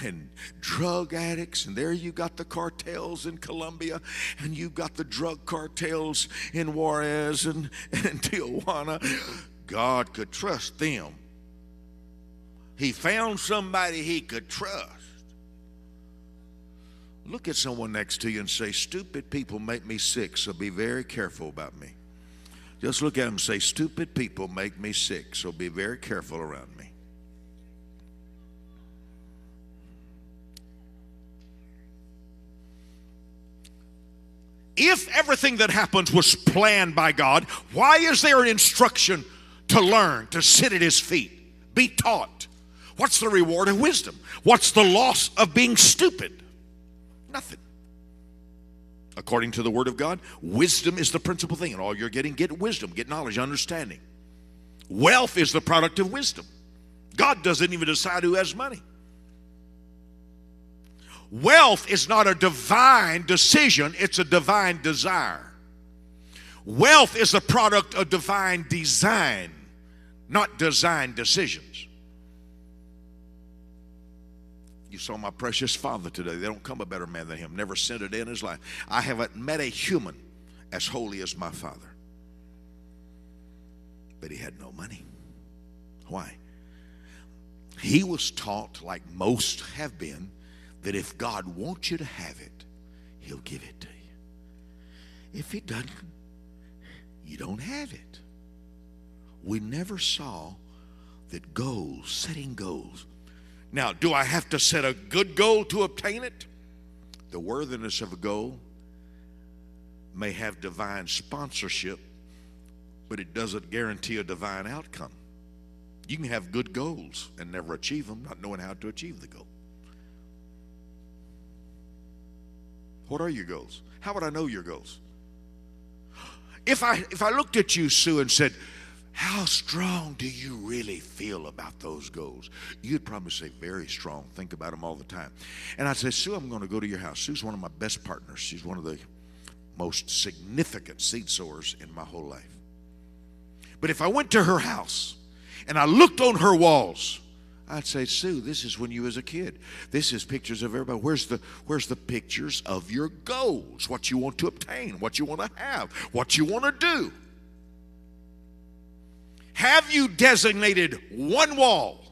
A: and drug addicts, and there you got the cartels in Colombia, and you got the drug cartels in Juarez and Tijuana, God could trust them. He found somebody he could trust. Look at someone next to you and say, stupid people make me sick, so be very careful about me. Just look at them and say, stupid people make me sick, so be very careful around me. If everything that happens was planned by God, why is there an instruction to learn, to sit at his feet, be taught? What's the reward of wisdom? What's the loss of being stupid? Nothing. According to the Word of God, wisdom is the principal thing. And all you're getting, get wisdom, get knowledge, understanding. Wealth is the product of wisdom. God doesn't even decide who has money. Wealth is not a divine decision, it's a divine desire. Wealth is a product of divine design, not design decisions. You saw my precious father today. They don't come a better man than him. Never sinned a day in his life. I haven't met a human as holy as my father. But he had no money. Why? He was taught, like most have been, that if God wants you to have it, he'll give it to you. If he doesn't, you don't have it. We never saw that goals, setting goals. Now, do I have to set a good goal to obtain it? The worthiness of a goal may have divine sponsorship, but it doesn't guarantee a divine outcome. You can have good goals and never achieve them, not knowing how to achieve the goal. What are your goals? How would I know your goals? If I looked at you, Sue, and said, how strong do you really feel about those goals? You'd probably say, very strong. Think about them all the time. And I'd say, Sue, I'm going to go to your house. Sue's one of my best partners. She's one of the most significant seed sowers in my whole life. But if I went to her house and I looked on her walls, I'd say, Sue, this is when you was a kid. This is pictures of everybody. Where's the pictures of your goals? What you want to obtain, what you want to have, what you want to do. Have you designated one wall,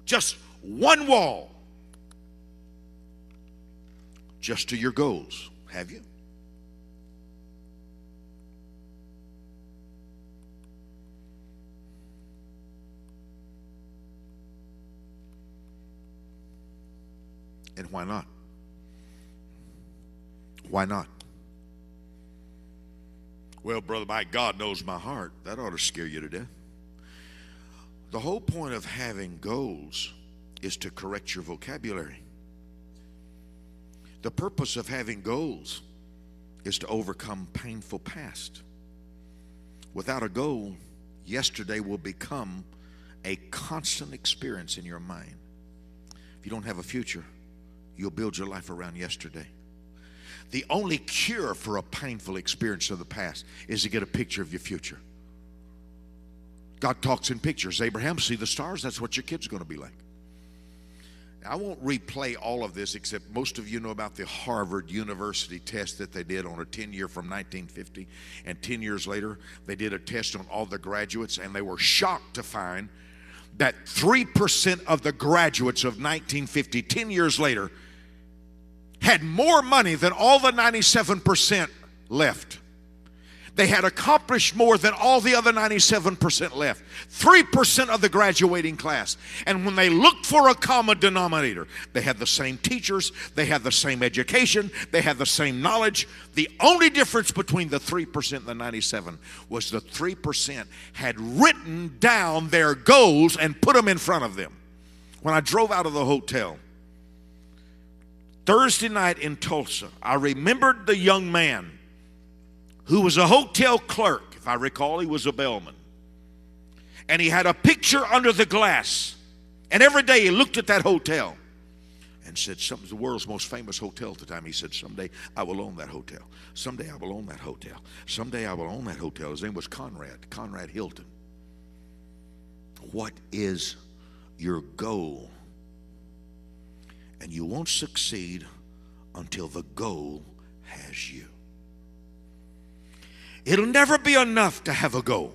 A: just one wall, just to your goals? Have you? And why not? Why not? Well, brother, my God knows my heart. That ought to scare you to death. The whole point of having goals is to correct your vocabulary. The purpose of having goals is to overcome painful past. Without a goal, yesterday will become a constant experience in your mind. If you don't have a future, you'll build your life around yesterday. The only cure for a painful experience of the past is to get a picture of your future. God talks in pictures. Abraham, see the stars? That's what your kid's going to be like. I won't replay all of this, except most of you know about the Harvard University test that they did on a 10-year from 1950. And 10 years later, they did a test on all the graduates, and they were shocked to find that 3% of the graduates of 1950, 10 years later, had more money than all the 97% left. They had accomplished more than all the other 97% left. 3% of the graduating class. And when they looked for a common denominator, they had the same teachers, they had the same education, they had the same knowledge. The only difference between the 3% and the 97 was the 3% had written down their goals and put them in front of them. When I drove out of the hotel Thursday night in Tulsa, I remembered the young man who was a hotel clerk. If I recall, he was a bellman. And he had a picture under the glass. And every day he looked at that hotel and said, something's the world's most famous hotel at the time. He said, someday I will own that hotel. Someday I will own that hotel. Someday I will own that hotel. His name was Conrad Hilton. What is your goal? And you won't succeed until the goal has you. It'll never be enough to have a goal.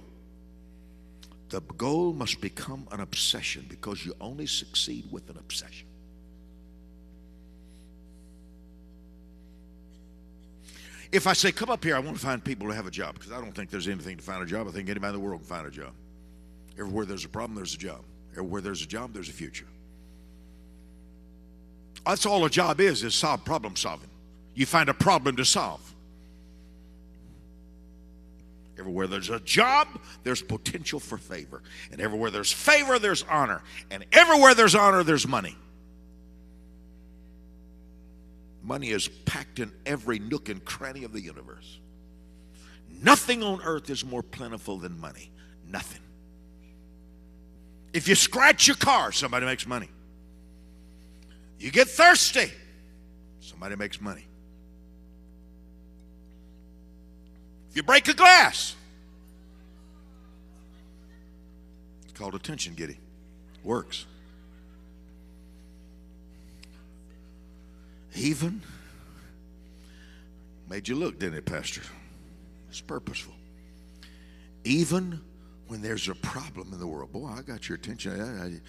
A: The goal must become an obsession, because you only succeed with an obsession. If I say, come up here, I want to find people to have a job, because I don't think there's anything to find a job. I think anybody in the world can find a job. Everywhere there's a problem, there's a job. Everywhere there's a job, there's a future. That's all a job is problem solving. You find a problem to solve. Everywhere there's a job, there's potential for favor. And everywhere there's favor, there's honor. And everywhere there's honor, there's money. Money is packed in every nook and cranny of the universe. Nothing on earth is more plentiful than money. Nothing. If you scratch your car, somebody makes money. You get thirsty, somebody makes money. If you break a glass, it's called attention getting. Works. Even made you look, didn't it, Pastor? It's purposeful. Even when there's a problem in the world, boy, I got your attention.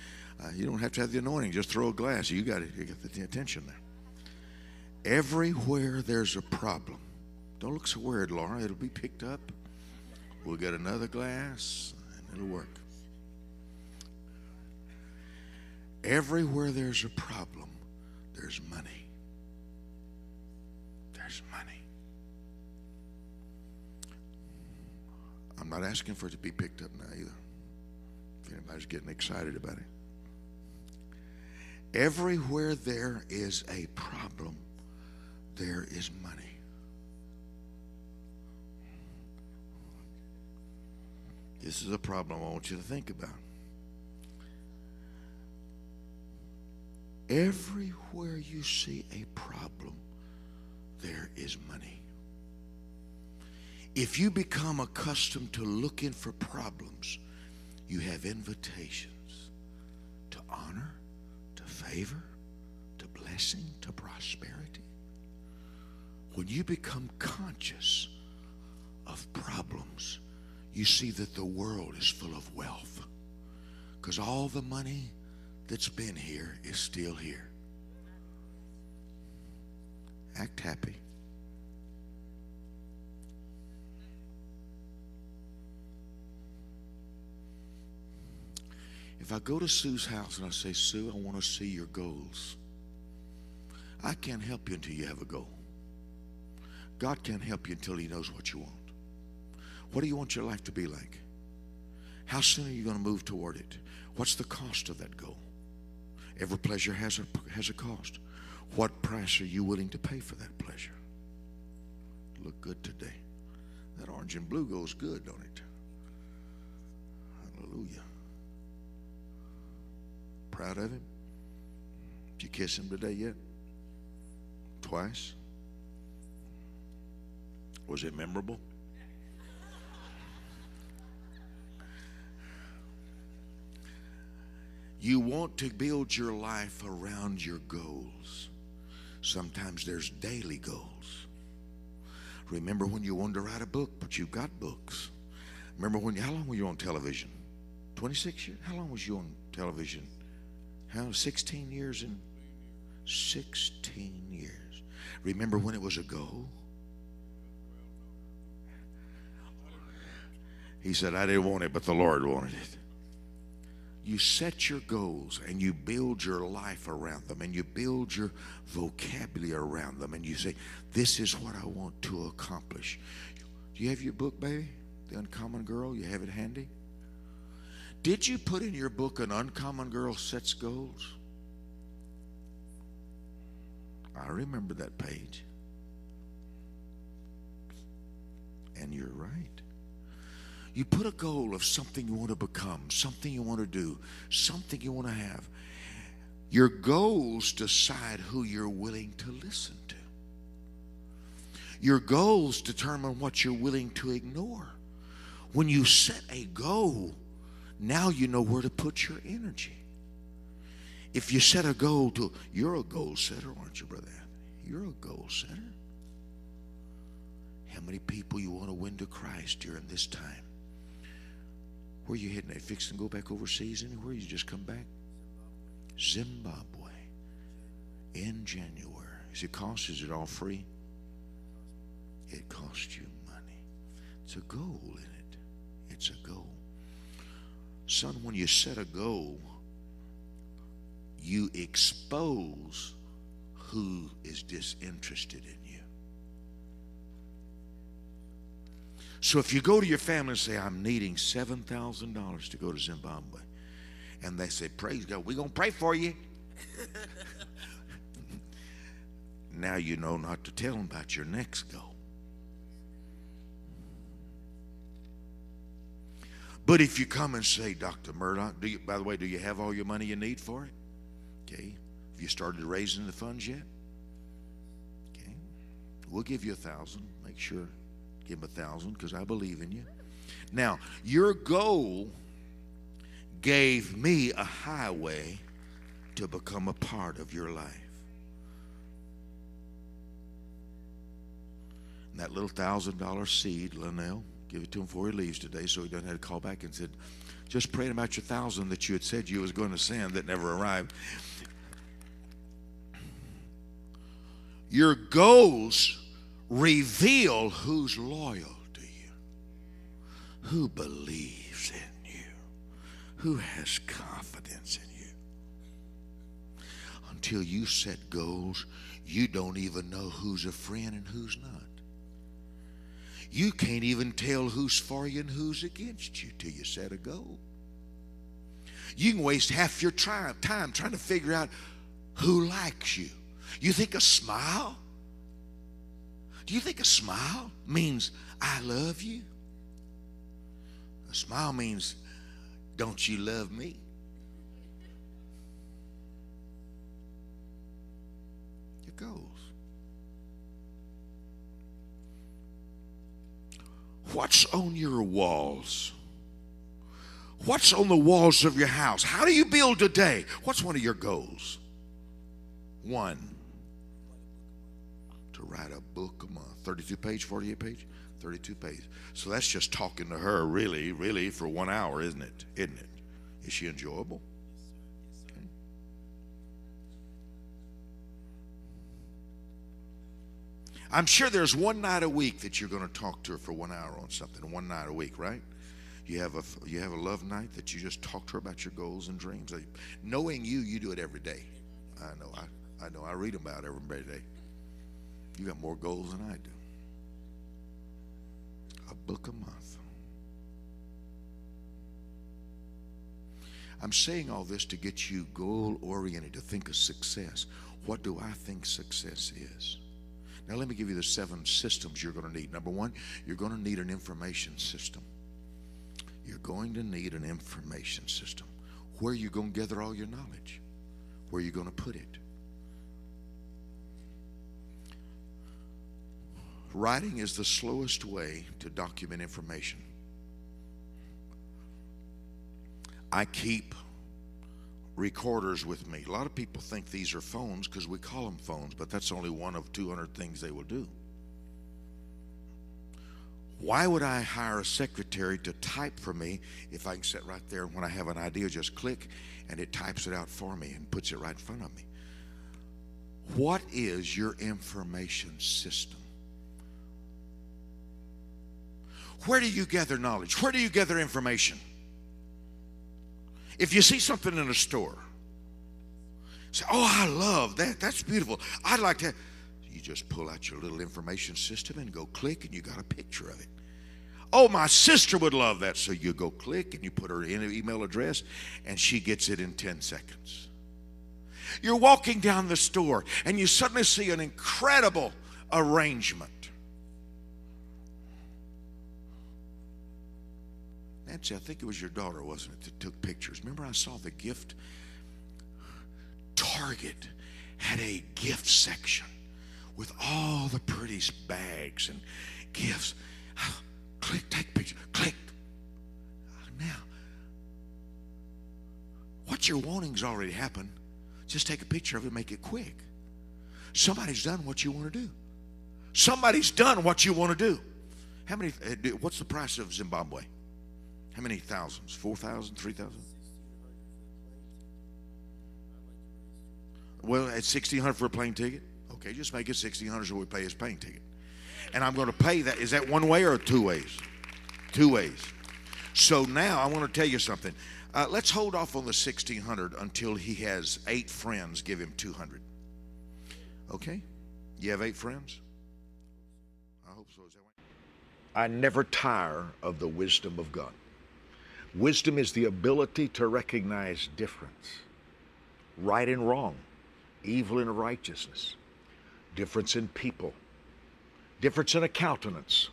A: You don't have to have the anointing. Just throw a glass. You got the attention there. Everywhere there's a problem. Don't look so worried, Laura. It'll be picked up. We'll get another glass, and it'll work. Everywhere there's a problem, there's money. There's money. I'm not asking for it to be picked up now either, if anybody's getting excited about it. Everywhere there is a problem, there is money. This is a problem I want you to think about. Everywhere you see a problem, there is money. If you become accustomed to looking for problems, you have invitations to honor, to favor, to blessing, to prosperity. When you become conscious of problems, you see that the world is full of wealth, because all the money that's been here is still here. Act happy. If I go to Sue's house and I say, Sue, I want to see your goals, I can't help you until you have a goal. God can't help you until He knows what you want. What do you want your life to be like? How soon are you going to move toward it? What's the cost of that goal? Every pleasure has a cost. What price are you willing to pay for that pleasure? Look good today. That orange and blue goes good, don't it? Hallelujah. Proud of him? Did you kiss him today yet? Twice? Was it memorable? You want to build your life around your goals. Sometimes there's daily goals. Remember when you wanted to write a book, but you've got books. Remember how long were you on television? 26 years? How long was you on television? 16 years and 16 years. Remember when it was a goal? He said, I didn't want it, but the Lord wanted it. You set your goals and you build your life around them and you build your vocabulary around them and you say, this is what I want to accomplish. Do you have your book, baby? The Uncommon Girl? You have it handy? Did you put in your book An Uncommon Girl Sets Goals? I remember that page. And you're right. You put a goal of something you want to become, something you want to do, something you want to have. Your goals decide who you're willing to listen to. Your goals determine what you're willing to ignore. When you set a goal, now you know where to put your energy. If you set a goal you're a goal setter, aren't you, Brother Anthony? You're a goal setter. How many people you want to win to Christ during this time? Where you heading? Are you fixing to go back overseas anywhere? You just come back? Zimbabwe. In January. Is it cost? Is it all free? It costs you money. It's a goal in it. It's a goal. Son, when you set a goal, you expose who is disinterested in you. So if you go to your family and say, I'm needing $7,000 to go to Zimbabwe, and they say, praise God, we're going to pray for you. Now you know not to tell them about your next goal. But if you come and say, Dr. Murdoch, by the way, do you have all your money you need for it? Okay. Have you started raising the funds yet? Okay. We'll give you $1,000. Make sure. Give him $1,000 because I believe in you. Now, your goal gave me a highway to become a part of your life. And that little $1,000 seed, Linnell, give it to him before he leaves today so he doesn't have to call back and said, just praying about your $1,000 that you had said you was going to send that never arrived. Your goals reveal who's loyal to you, who believes in you, who has confidence in you. Until you set goals, you don't even know who's a friend and who's not. You can't even tell who's for you and who's against you till you set a goal. You can waste half your time trying to figure out who likes you. You think a smile? Do you think a smile means I love you? A smile means don't you love me? Your goals. What's on your walls? What's on the walls of your house? How do you build today? What's one of your goals? One, to write a book a month. 32 page, 48 page? 32 pages. So that's just talking to her really for 1 hour, isn't it? Isn't it? Is she enjoyable? Okay. I'm sure there's one night a week that you're going to talk to her for 1 hour on something. One night a week, right? You have a love night that you just talk to her about your goals and dreams. Knowing you do it every day. I know. I read about it every day. You got more goals than I do. A book a month. I'm saying all this to get you goal-oriented, to think of success. What do I think success is? Now let me give you the 7 systems you're going to need. Number 1, you're going to need an information system. You're going to need an information system. Where are you going to gather all your knowledge? Where are you going to put it? Writing is the slowest way to document information. recorders with me. A lot of people think these are phones because we call them phones, but that's only one of 200 things they will do. Why would I hire a secretary to type for me if I can sit right there and when I have an idea, just click and it types it out for me and puts it right in front of me? What is your information system? Where do you gather knowledge? Where do you gather information? If you see something in a store, say, oh, I love that. That's beautiful. I'd like that. You just pull out your little information system and go click, and you got a picture of it. Oh, my sister would love that. So you go click, and you put her email address, and she gets it in 10 seconds. You're walking down the store, and you suddenly see an incredible arrangement. Nancy, I think it was your daughter, wasn't it, that took pictures? Remember I saw the gift? Target had a gift section with all the prettiest bags and gifts. Click, take a picture, click. Now, what you're wanting's already happened. Just take a picture of it and make it quick. Somebody's done what you want to do. Somebody's done what you want to do. How many, what's the price of Zimbabwe? How many thousands? 4,000, 3,000? Well, it's $1,600 for a plane ticket. Okay, just make it $1,600 so we pay his plane ticket. And I'm going to pay that. Is that one way or two ways? Two ways. So now I want to tell you something. Let's hold off on the $1,600 until he has 8 friends give him $200. Okay? You have 8 friends? I hope so. Is that right? I never tire of the wisdom of God. Wisdom is the ability to recognize difference, right and wrong, evil and righteousness, difference in people, difference in a countenance,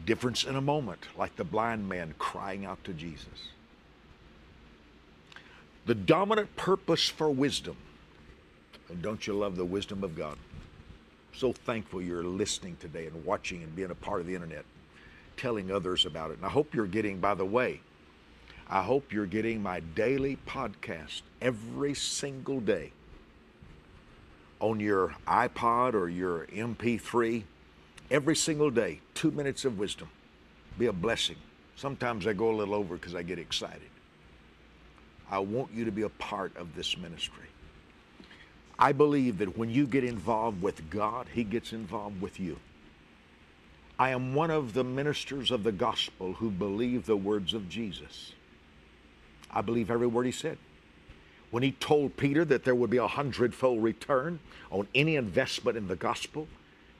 A: difference in a moment, like the blind man crying out to Jesus. The dominant purpose for wisdom, and don't you love the wisdom of God? So thankful you're listening today and watching and being a part of the internet, telling others about it. And I hope you're getting, by the way, I hope you're getting my daily podcast every single day on your iPod or your MP3. Every single day, 2 minutes of wisdom. Be a blessing. Sometimes I go a little over because I get excited. I want you to be a part of this ministry. I believe that when you get involved with God, He gets involved with you. I am one of the ministers of the gospel who believe the words of Jesus. I believe every word He said. When He told Peter that there would be 100-fold return on any investment in the gospel,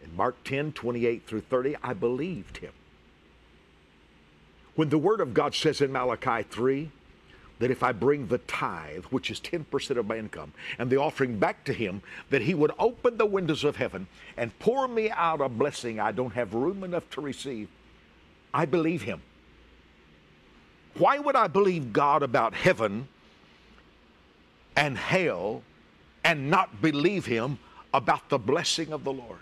A: in Mark 10, 28 through 30, I believed Him. When the Word of God says in Malachi 3, that if I bring the tithe, which is 10% of my income, and the offering back to Him, that He would open the windows of heaven and pour me out a blessing I don't have room enough to receive, I believe Him. Why would I believe God about heaven and hell and not believe Him about the blessing of the Lord?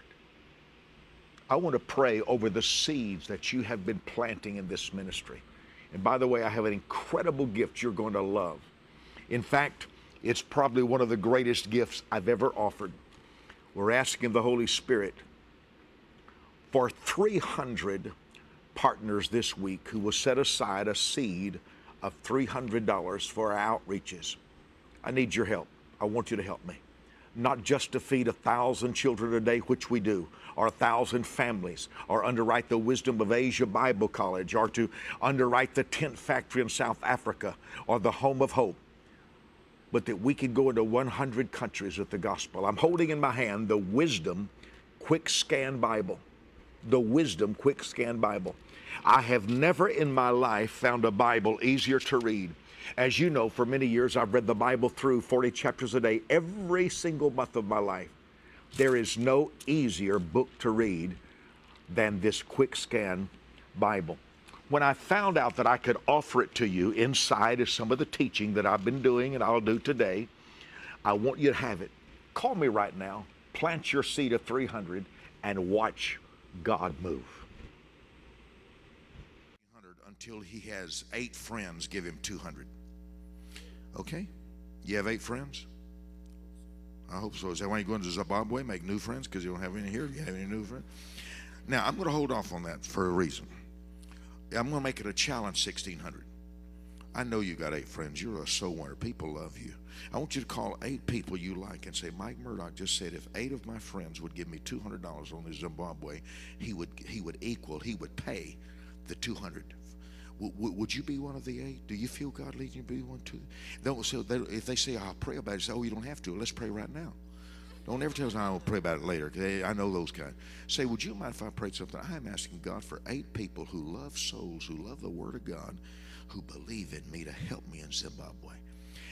A: I want to pray over the seeds that you have been planting in this ministry. And by the way, I have an incredible gift you're going to love. In fact, it's probably one of the greatest gifts I've ever offered. We're asking the Holy Spirit for 300 partners this week who will set aside a seed of $300 for our outreaches. I need your help. I want you to help me. Not just to feed 1,000 children a day, which we do, or 1,000 families, or underwrite the Wisdom of Asia Bible College, or to underwrite the tent factory in South Africa, or the Home of Hope, but that we can go into 100 countries with the gospel. I'm holding in my hand the Wisdom Quick Scan Bible. The Wisdom Quick Scan Bible. I have never in my life found a Bible easier to read. As you know, for many years, I've read the Bible through 40 chapters a day every single month of my life. There is no easier book to read than this Quick Scan Bible. When I found out that I could offer it to you inside of some of the teaching that I've been doing and I'll do today, I want you to have it. Call me right now, plant your seed of 300, and watch God move. Until he has 8 friends give him 200. Okay? You have 8 friends? I hope so. Is that why you're going to Zimbabwe, make new friends? Because you don't have any here? Do you have any new friends? Now, I'm going to hold off on that for a reason. I'm going to make it a challenge 1,600. I know you got 8 friends. You're a soul winner. People love you. I want you to call 8 people you like and say, Mike Murdock just said if 8 of my friends would give me $200 on the Zimbabwe, he would pay the 200. Would you be one of the 8? Do you feel God leading you to be one too? If they say, I'll pray about it, say, oh, you don't have to. Let's pray right now. Don't ever tell us I'll pray about it later. I know those kind. Say, would you mind if I prayed something? I'm asking God for 8 people who love souls, who love the Word of God, who believe in me to help me in Zimbabwe.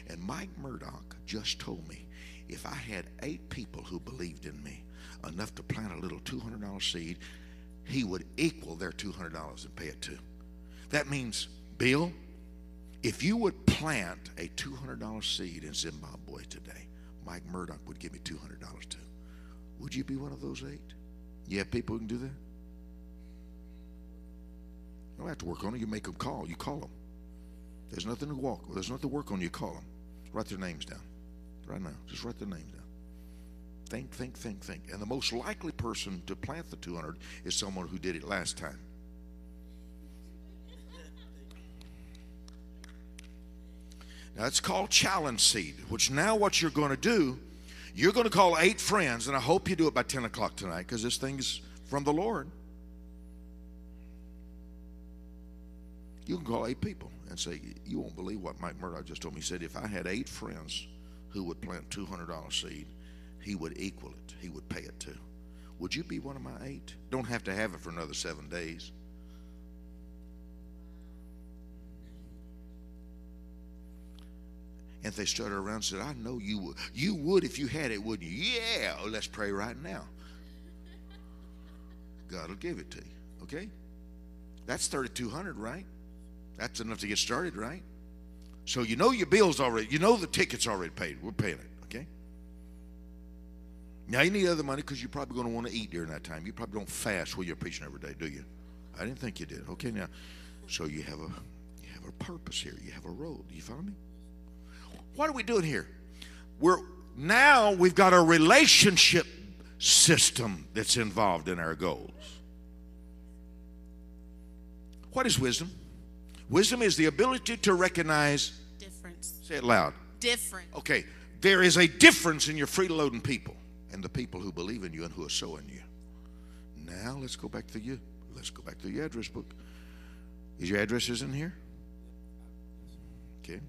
A: And Mike Murdock just told me if I had 8 people who believed in me enough to plant a little $200 seed, he would equal their $200 and pay it too. That means, Bill, if you would plant a $200 seed in Zimbabwe today, Mike Murdock would give me $200 too. Would you be one of those 8? You have people who can do that? You don't have to work on it. You make them call. You call them. There's nothing to work on. You call them. Write their names down right now. Just write their names down. Think. And the most likely person to plant the 200 is someone who did it last time. Now it's called challenge seed, which now what you're going to do, you're going to call 8 friends, and I hope you do it by 10 o'clock tonight because this thing is from the Lord. You can call 8 people and say, you won't believe what Mike Murdock just told me. He said, if I had 8 friends who would plant $200 seed, he would equal it. He would pay it too. Would you be one of my 8? Don't have to have it for another 7 days. And if they started around and said, I know you would. You would if you had it, wouldn't you? Yeah, let's pray right now. God will give it to you, okay? That's 3,200, right? That's enough to get started, right? So you know your bill's already, you know the ticket's already paid. We're paying it, okay? Now you need other money because you're probably going to want to eat during that time. You probably don't fast while you're preaching every day, do you? I didn't think you did. Okay, now, so you have a purpose here. You have a road. Do you follow me? What are we doing here? We've got a relationship system that's involved in our goals. What is wisdom? Wisdom is the ability to recognize
B: difference.
A: Say it loud.
B: Different.
A: Okay. There is a difference in your free-loading people and the people who believe in you and who are sowing you. Now let's go back to you. Let's go back to your address book. Is your addresses in here? Okay.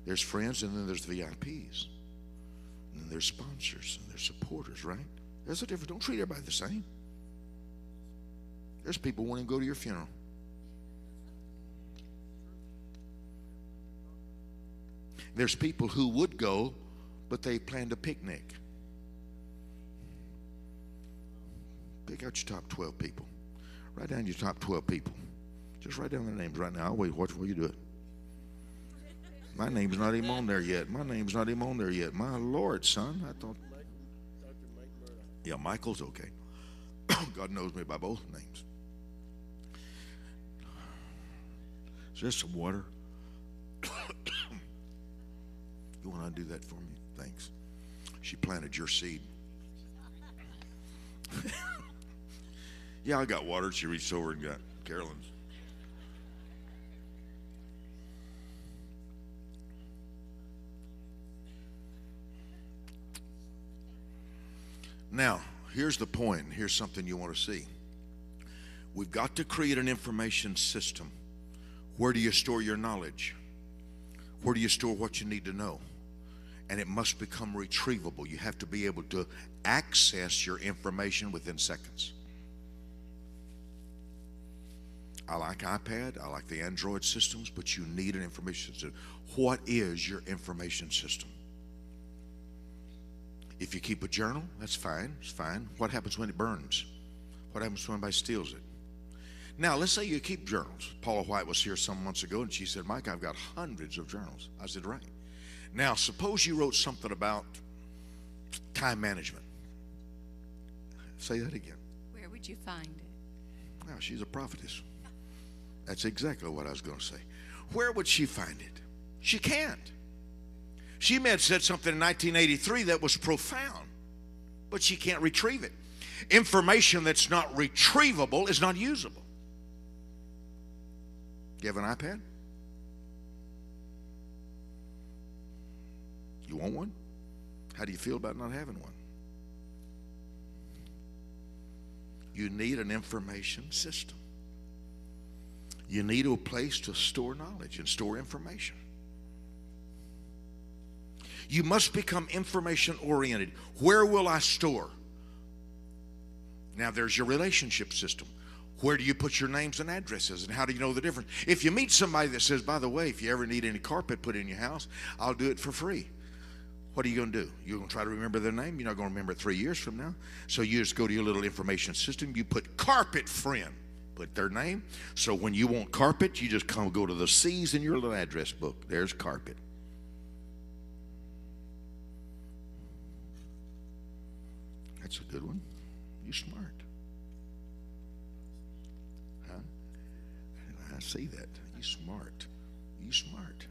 A: There's friends, and then there's VIPs. And then there's sponsors, and there's supporters, right? There's a difference. Don't treat everybody the same. There's people wanting to go to your funeral. There's people who would go, but they planned a picnic. Pick out your top 12 people. Write down your top 12 people. Just write down their names right now. I'll wait. Watch while you do it. My name's not even on there yet. My Lord, son. I thought. Yeah, Michael's okay. God knows me by both names. Is there some water? You want to do that for me? Thanks. She planted your seed. Yeah, I got water. She reached over and got Carolyn's. Now, here's the point. Here's something you want to see. We've got to create an information system. Where do you store your knowledge? Where do you store what you need to know? And it must become retrievable. You have to be able to access your information within seconds. I like iPad. I like the Android systems, but you need an information system. What is your information system? If you keep a journal, that's fine. It's fine. What happens when it burns? What happens when somebody steals it? Now, let's say you keep journals. Paula White was here some months ago, and she said, Mike, I've got hundreds of journals. I said, right. Now, suppose you wrote something about time management. Say that again.
B: Where would you find it?
A: Now, she's a prophetess. That's exactly what I was going to say. Where would she find it? She can't. She may have said something in 1983 that was profound, but she can't retrieve it. Information that's not retrievable is not usable. You have an iPad? You want one? How do you feel about not having one? You need an information system. You need a place to store knowledge and store information. You must become information oriented. Where will I store? Now there's your relationship system. Where do you put your names and addresses, and how do you know the difference? If you meet somebody that says, by the way, if you ever need any carpet put in your house, I'll do it for free. What are you going to do? You're going to try to remember their name? You're not going to remember it 3 years from now. So you just go to your little information system. You put carpet friend. Put their name. So when you want carpet, you just go to the C's in your little address book. There's carpet. That's a good one. You smart. Huh? I see that. You smart. You smart.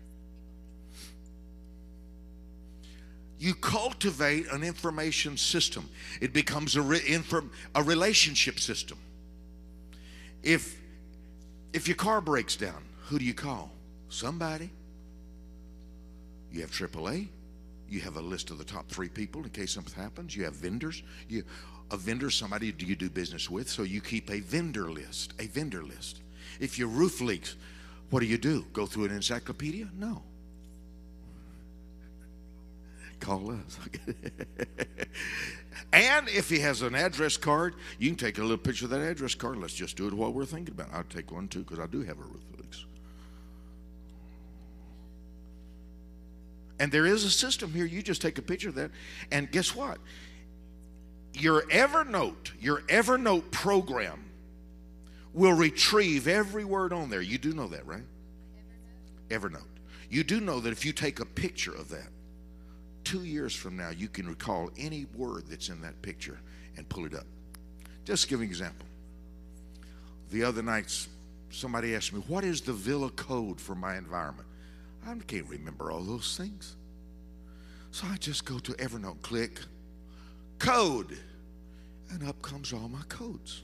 A: You cultivate an information system. It becomes a relationship system. If your car breaks down, who do you call? Somebody. You have AAA. You have a list of the top 3 people in case something happens. You have vendors. A vendor, somebody you do business with, so you keep a vendor list. A vendor list. If your roof leaks, what do? Go through an encyclopedia? No. Call us. And if he has an address card, you can take a little picture of that address card. Let's just do it while we're thinking about it. I'll take one too, because I do have a roof leaks. And there is a system here. You just take a picture of that, and guess what? Your Evernote program will retrieve every word on there. You do know that, right? Evernote. You do know that if you take a picture of that, 2 years from now, you can recall any word that's in that picture and pull it up. Just to give an example. The other night, somebody asked me, what is the Villa code for my environment? I can't remember all those things. So I just go to Evernote, click, code, and up comes all my codes.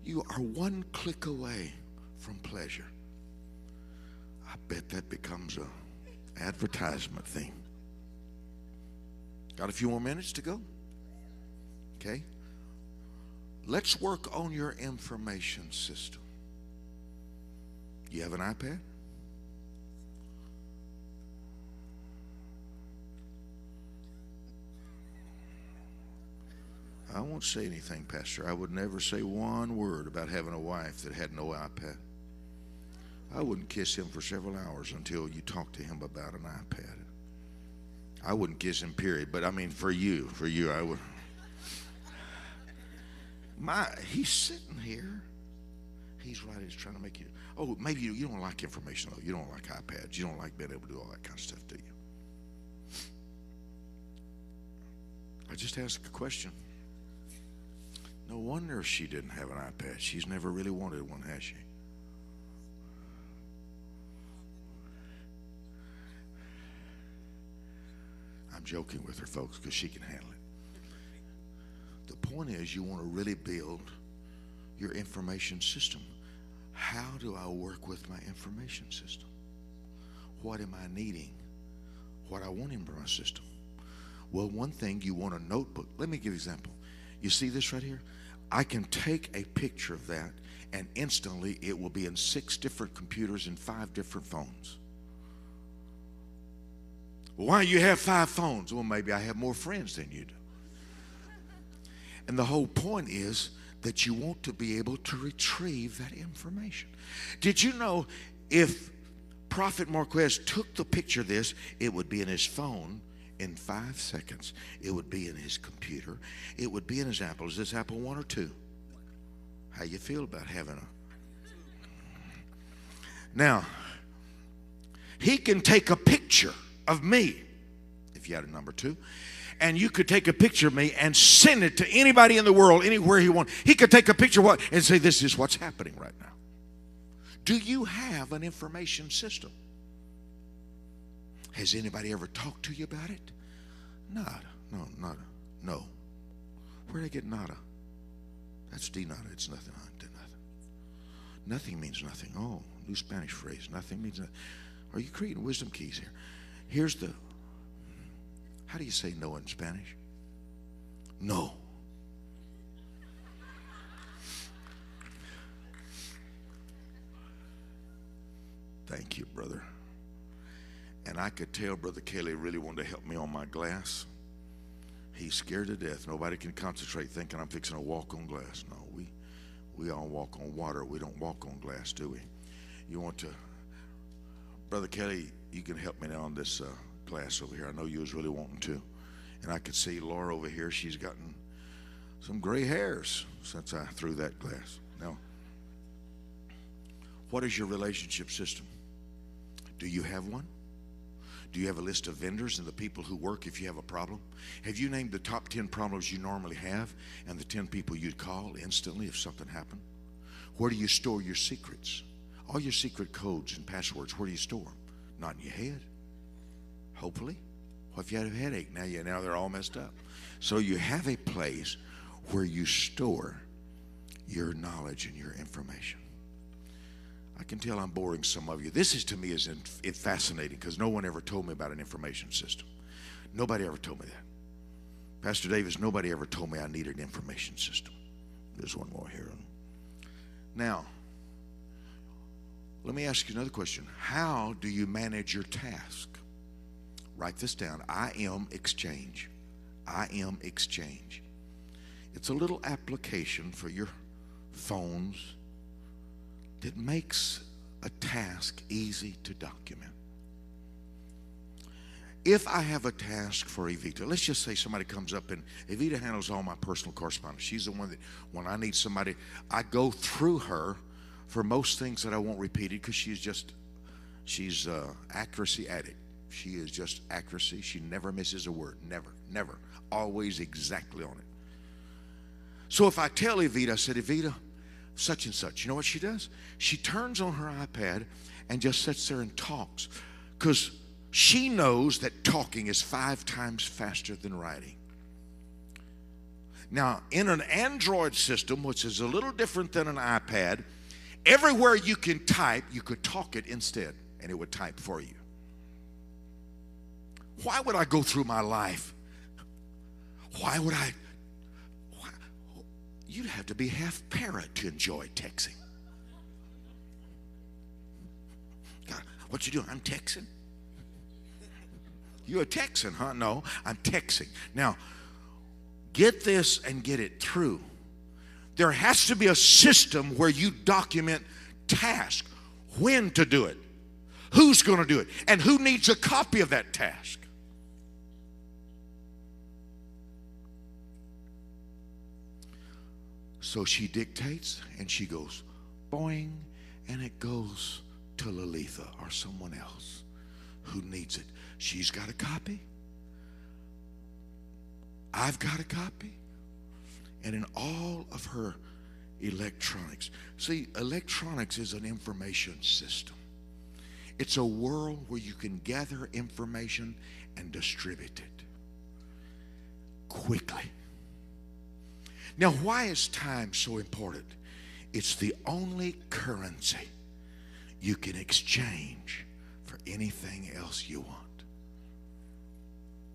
A: You are one click away from pleasure. I bet that becomes a advertisement theme. Got a few more minutes to go? Okay. Let's work on your information system. You have an iPad? I won't say anything, Pastor. I would never say one word about having a wife that had no iPad. I wouldn't kiss him for several hours until you talked to him about an iPad. I wouldn't kiss him, period. But I mean, for you, I would. He's sitting here. He's right. He's trying to make you. Oh, maybe you don't like information, though. You don't like iPads. You don't like being able to do all that kind of stuff, do you? I just asked a question. No wonder she didn't have an iPad. She's never really wanted one, has she? I'm joking with her, folks, because she can handle it. The point is, you want to really build your information system. How do I work with my information system? What am I needing? What I want in my system? Well, one thing, you want a notebook. Let me give you an example. You see this right here? I can take a picture of that, and instantly it will be in 6 different computers and 5 different phones. Well, why do you have 5 phones? Well, maybe I have more friends than you do. And the whole point is that you want to be able to retrieve that information. Did you know if Prophet Marquez took the picture of this, it would be in his phone in 5 seconds. It would be in his computer. It would be in his Apple. Is this Apple 1 or 2? How you feel about having a... Now, he can take a picture of me, if you had a number 2, and you could take a picture of me and send it to anybody in the world, anywhere he wants. He could take a picture of what and say, this is what's happening right now. Do you have an information system? Has anybody ever talked to you about it? Nada. No, nada. No. Where'd I get nada? That's de nada. It's nothing. De nothing. Nothing means nothing. Oh, new Spanish phrase. Nothing means nothing. Are you creating wisdom keys here? Here's the, how do you say no in Spanish? No. Thank you, brother. And I could tell Brother Kelly really wanted to help me on my glass. He's scared to death. Nobody can concentrate thinking I'm fixing to walk on glass. No, we all walk on water. We don't walk on glass, do we? You want to, Brother Kelly, you can help me now on this glass over here. I know you was really wanting to. And I could see Laura over here. She's gotten some gray hairs since I threw that glass. Now, what is your relationship system? Do you have one? Do you have a list of vendors and the people who work if you have a problem? Have you named the top 10 problems you normally have and the 10 people you'd call instantly if something happened? Where do you store your secrets? All your secret codes and passwords, where do you store them? Not in your head, hopefully. What if you had a headache? Now they're all messed up. So you have a place where you store your knowledge and your information. I can tell I'm boring some of you. This is, to me, is fascinating because no one ever told me about an information system. Nobody ever told me that. Pastor Davis, nobody ever told me I needed an information system. There's one more here. Now, let me ask you another question. How do you manage your task? Write this down. I am exchange. I am exchange. It's a little application for your phones that makes a task easy to document. If I have a task for Evita, let's just say somebody comes up and Evita handles all my personal correspondence. She's the one that when I need somebody, I go through her for most things that I won't repeat it because she's accuracy addict. She is just accuracy. She never misses a word. Never. Always exactly on it. So if I tell Evita, I said, Evita, such and such. You know what she does? She turns on her iPad and just sits there and talks because she knows that talking is 5 times faster than writing. Now, in an Android system, which is a little different than an iPad, everywhere you can type, you could talk it instead, and it would type for you. Why would I go through my life? Why would I? You'd have to be half parrot to enjoy texting. God, what you doing? I'm texting. You're a Texan, huh? No, I'm texting. Now, get this and get it through. There has to be a system where you document tasks, when to do it, who's going to do it, and who needs a copy of that task. So she dictates and she goes boing, and it goes to Lalitha or someone else who needs it. She's got a copy. I've got a copy. And in all of her electronics. See, electronics is an information system. It's a world where you can gather information and distribute it quickly. Now, why is time so important? It's the only currency you can exchange for anything else you want.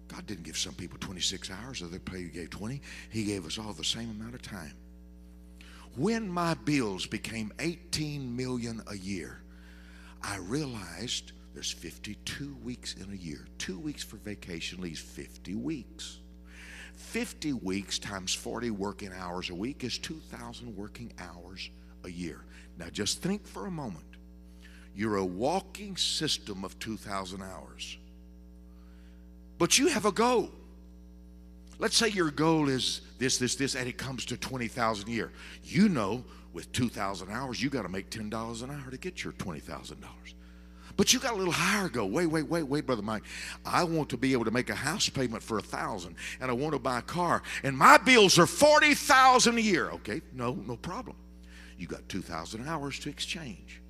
A: God didn't give some people 26 hours, other people gave 20. He gave us all the same amount of time. When my bills became 18 million a year, I realized there's 52 weeks in a year. 2 weeks for vacation leaves 50 weeks. 50 weeks times 40 working hours a week is 2,000 working hours a year. Now just think for a moment. You're a walking system of 2,000 hours. But you have a goal. Let's say your goal is this, and it comes to 20,000 a year. You know with 2,000 hours, you got to make $10 an hour to get your $20,000. But you got a little higher goal. Wait, Brother Mike. I want to be able to make a house payment for $1,000, and I want to buy a car, and my bills are $40,000 a year. Okay, no problem. You got 2,000 hours to exchange,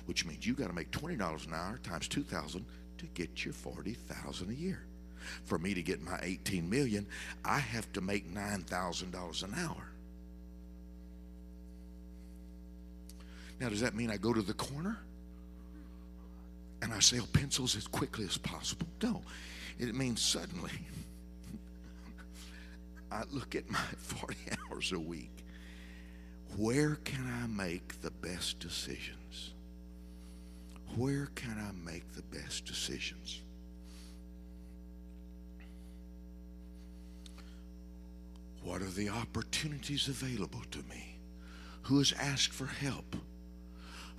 A: which means you got to make $20 an hour times 2,000, to get your $40,000 a year. For me to get my $18 million, I have to make $9,000 an hour. Now, does that mean I go to the corner and I sell pencils as quickly as possible? No. It means suddenly I look at my 40 hours a week. Where can I make the best decisions? Where can I make the best decisions? What are the opportunities available to me? Who has asked for help?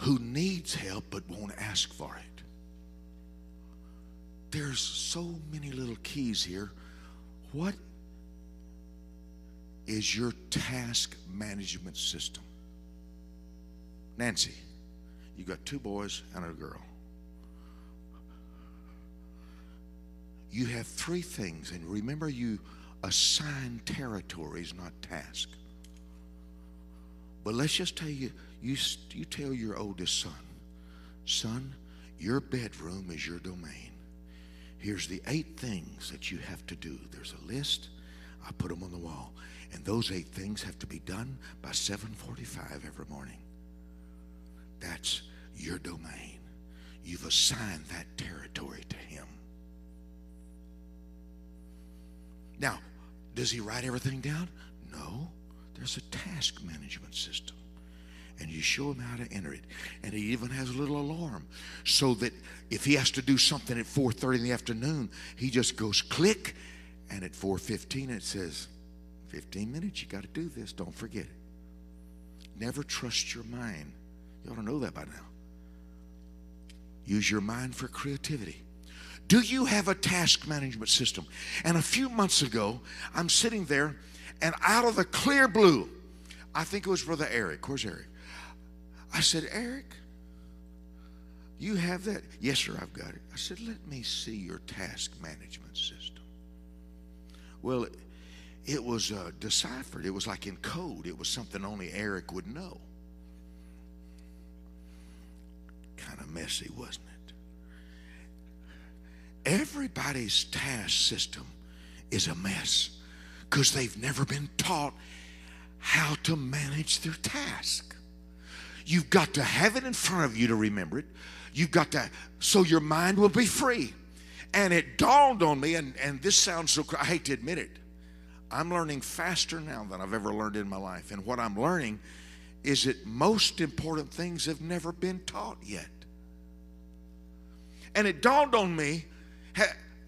A: Who needs help but won't ask for it? There's so many little keys here. What is your task management system? Nancy, you got 2 boys and a girl. You have 3 things, and remember, you assign territories, not tasks. But let's just tell you, you tell your oldest son, your bedroom is your domain. Here's the 8 things that you have to do. There's a list. I put them on the wall. And those 8 things have to be done by 7:45 every morning. That's your domain. You've assigned that territory to him. Now, does he write everything down? No. There's a task management system. And you show him how to enter it. And he even has a little alarm so that if he has to do something at 4:30 in the afternoon, he just goes click, and at 4:15 it says, 15 minutes, you got to do this. Don't forget it. Never trust your mind. You ought to know that by now. Use your mind for creativity. Do you have a task management system? And a few months ago, I'm sitting there, and out of the clear blue, I think it was Brother Eric. Where's Eric? I said, Eric, you have that? Yes, sir, I've got it. I said, let me see your task management system. Well, it was deciphered. It was like in code. It was something only Eric would know. Kind of messy, wasn't it? Everybody's task system is a mess because they've never been taught how to manage their task. You've got to have it in front of you to remember it. You've got to, so your mind will be free. And it dawned on me, and this sounds so, I hate to admit it, I'm learning faster now than I've ever learned in my life. And what I'm learning is that most important things have never been taught yet. And it dawned on me,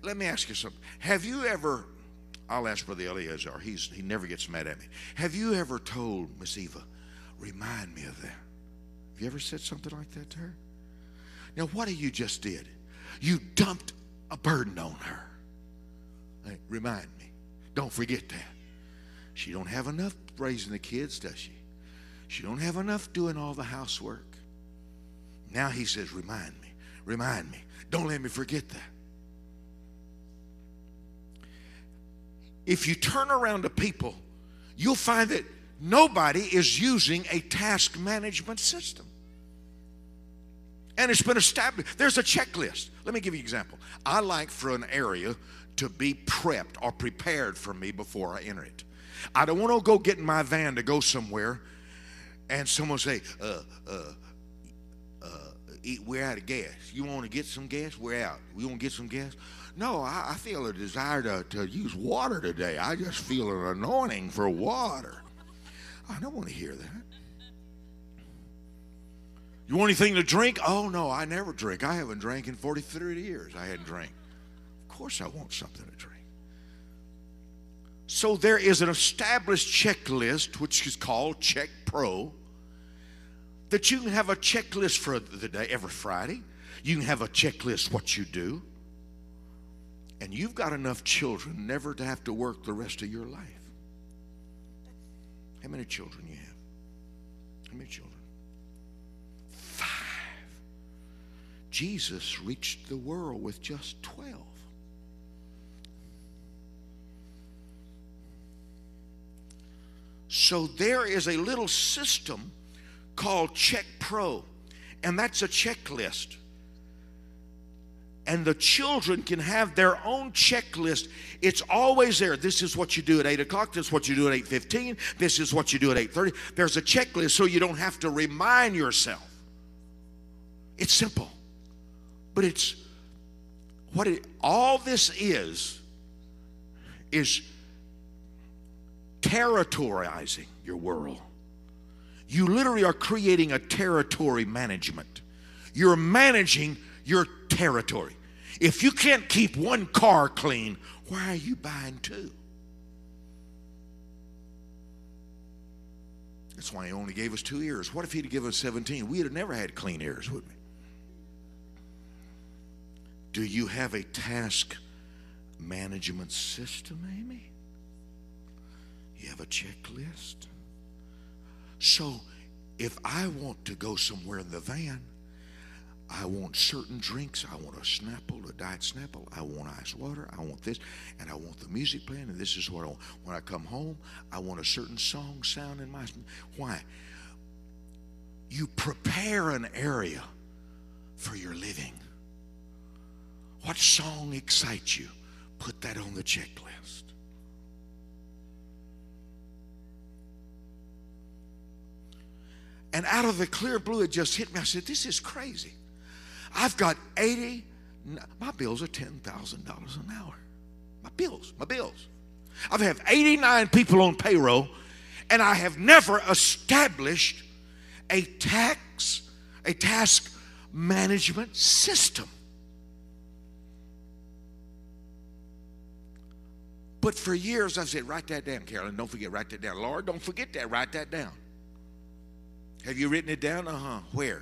A: let me ask you something. Have you ever, I'll ask Brother Eleazar, he never gets mad at me. Have you ever told Miss Eva, remind me of that? Have you ever said something like that to her? Now, what you just did, you dumped a burden on her. Hey, remind me. Don't forget that. She don't have enough raising the kids, does she? She don't have enough doing all the housework. Now he says, remind me. Remind me. Don't let me forget that. If you turn around to people, you'll find that nobody is using a task management system. And it's been established. There's a checklist. Let me give you an example. I like for an area to be prepped or prepared for me before I enter it. I don't want to go get in my van to go somewhere and someone say, we're out of gas. You want to get some gas? We're out. We want to get some gas? No, I feel a desire to use water today. I just feel an anointing for water. I don't want to hear that. You want anything to drink? Oh, no, I never drink. I haven't drank in 43 years. I hadn't drank. Of course I want something to drink. So there is an established checklist, which is called Check Pro, that you can have a checklist for the day every Friday. You can have a checklist what you do. And you've got enough children never to have to work the rest of your life. How many children you have? How many children? 5. Jesus reached the world with just 12. So there is a little system called Check Pro, and that's a checklist. And the children can have their own checklist. It's always there. This is what you do at 8 o'clock. This is what you do at 8:15. This is what you do at 8:30. There's a checklist so you don't have to remind yourself. It's simple. But it's all this is territorializing your world. You literally are creating a territory management. You're managing your territory. If you can't keep one car clean, why are you buying two? That's why he only gave us 2 ears. What if he'd given us 17? We'd have never had clean ears, would we? Do you have a task management system, Amy? You have a checklist? So if I want to go somewhere in the van, I want certain drinks. I want a Snapple, a Diet Snapple. I want ice water. I want this, and I want the music playing, and this is what I want. When I come home, I want a certain song sound in my... Why? You prepare an area for your living. What song excites you? Put that on the checklist. And out of the clear blue, it just hit me. I said, this is crazy. I've got my bills are $10,000 an hour. My bills. I've had 89 people on payroll, and I have never established a task management system. But for years, I've said, write that down, Carolyn. Don't forget, write that down. Lord, don't forget that. Write that down. Have you written it down? Where?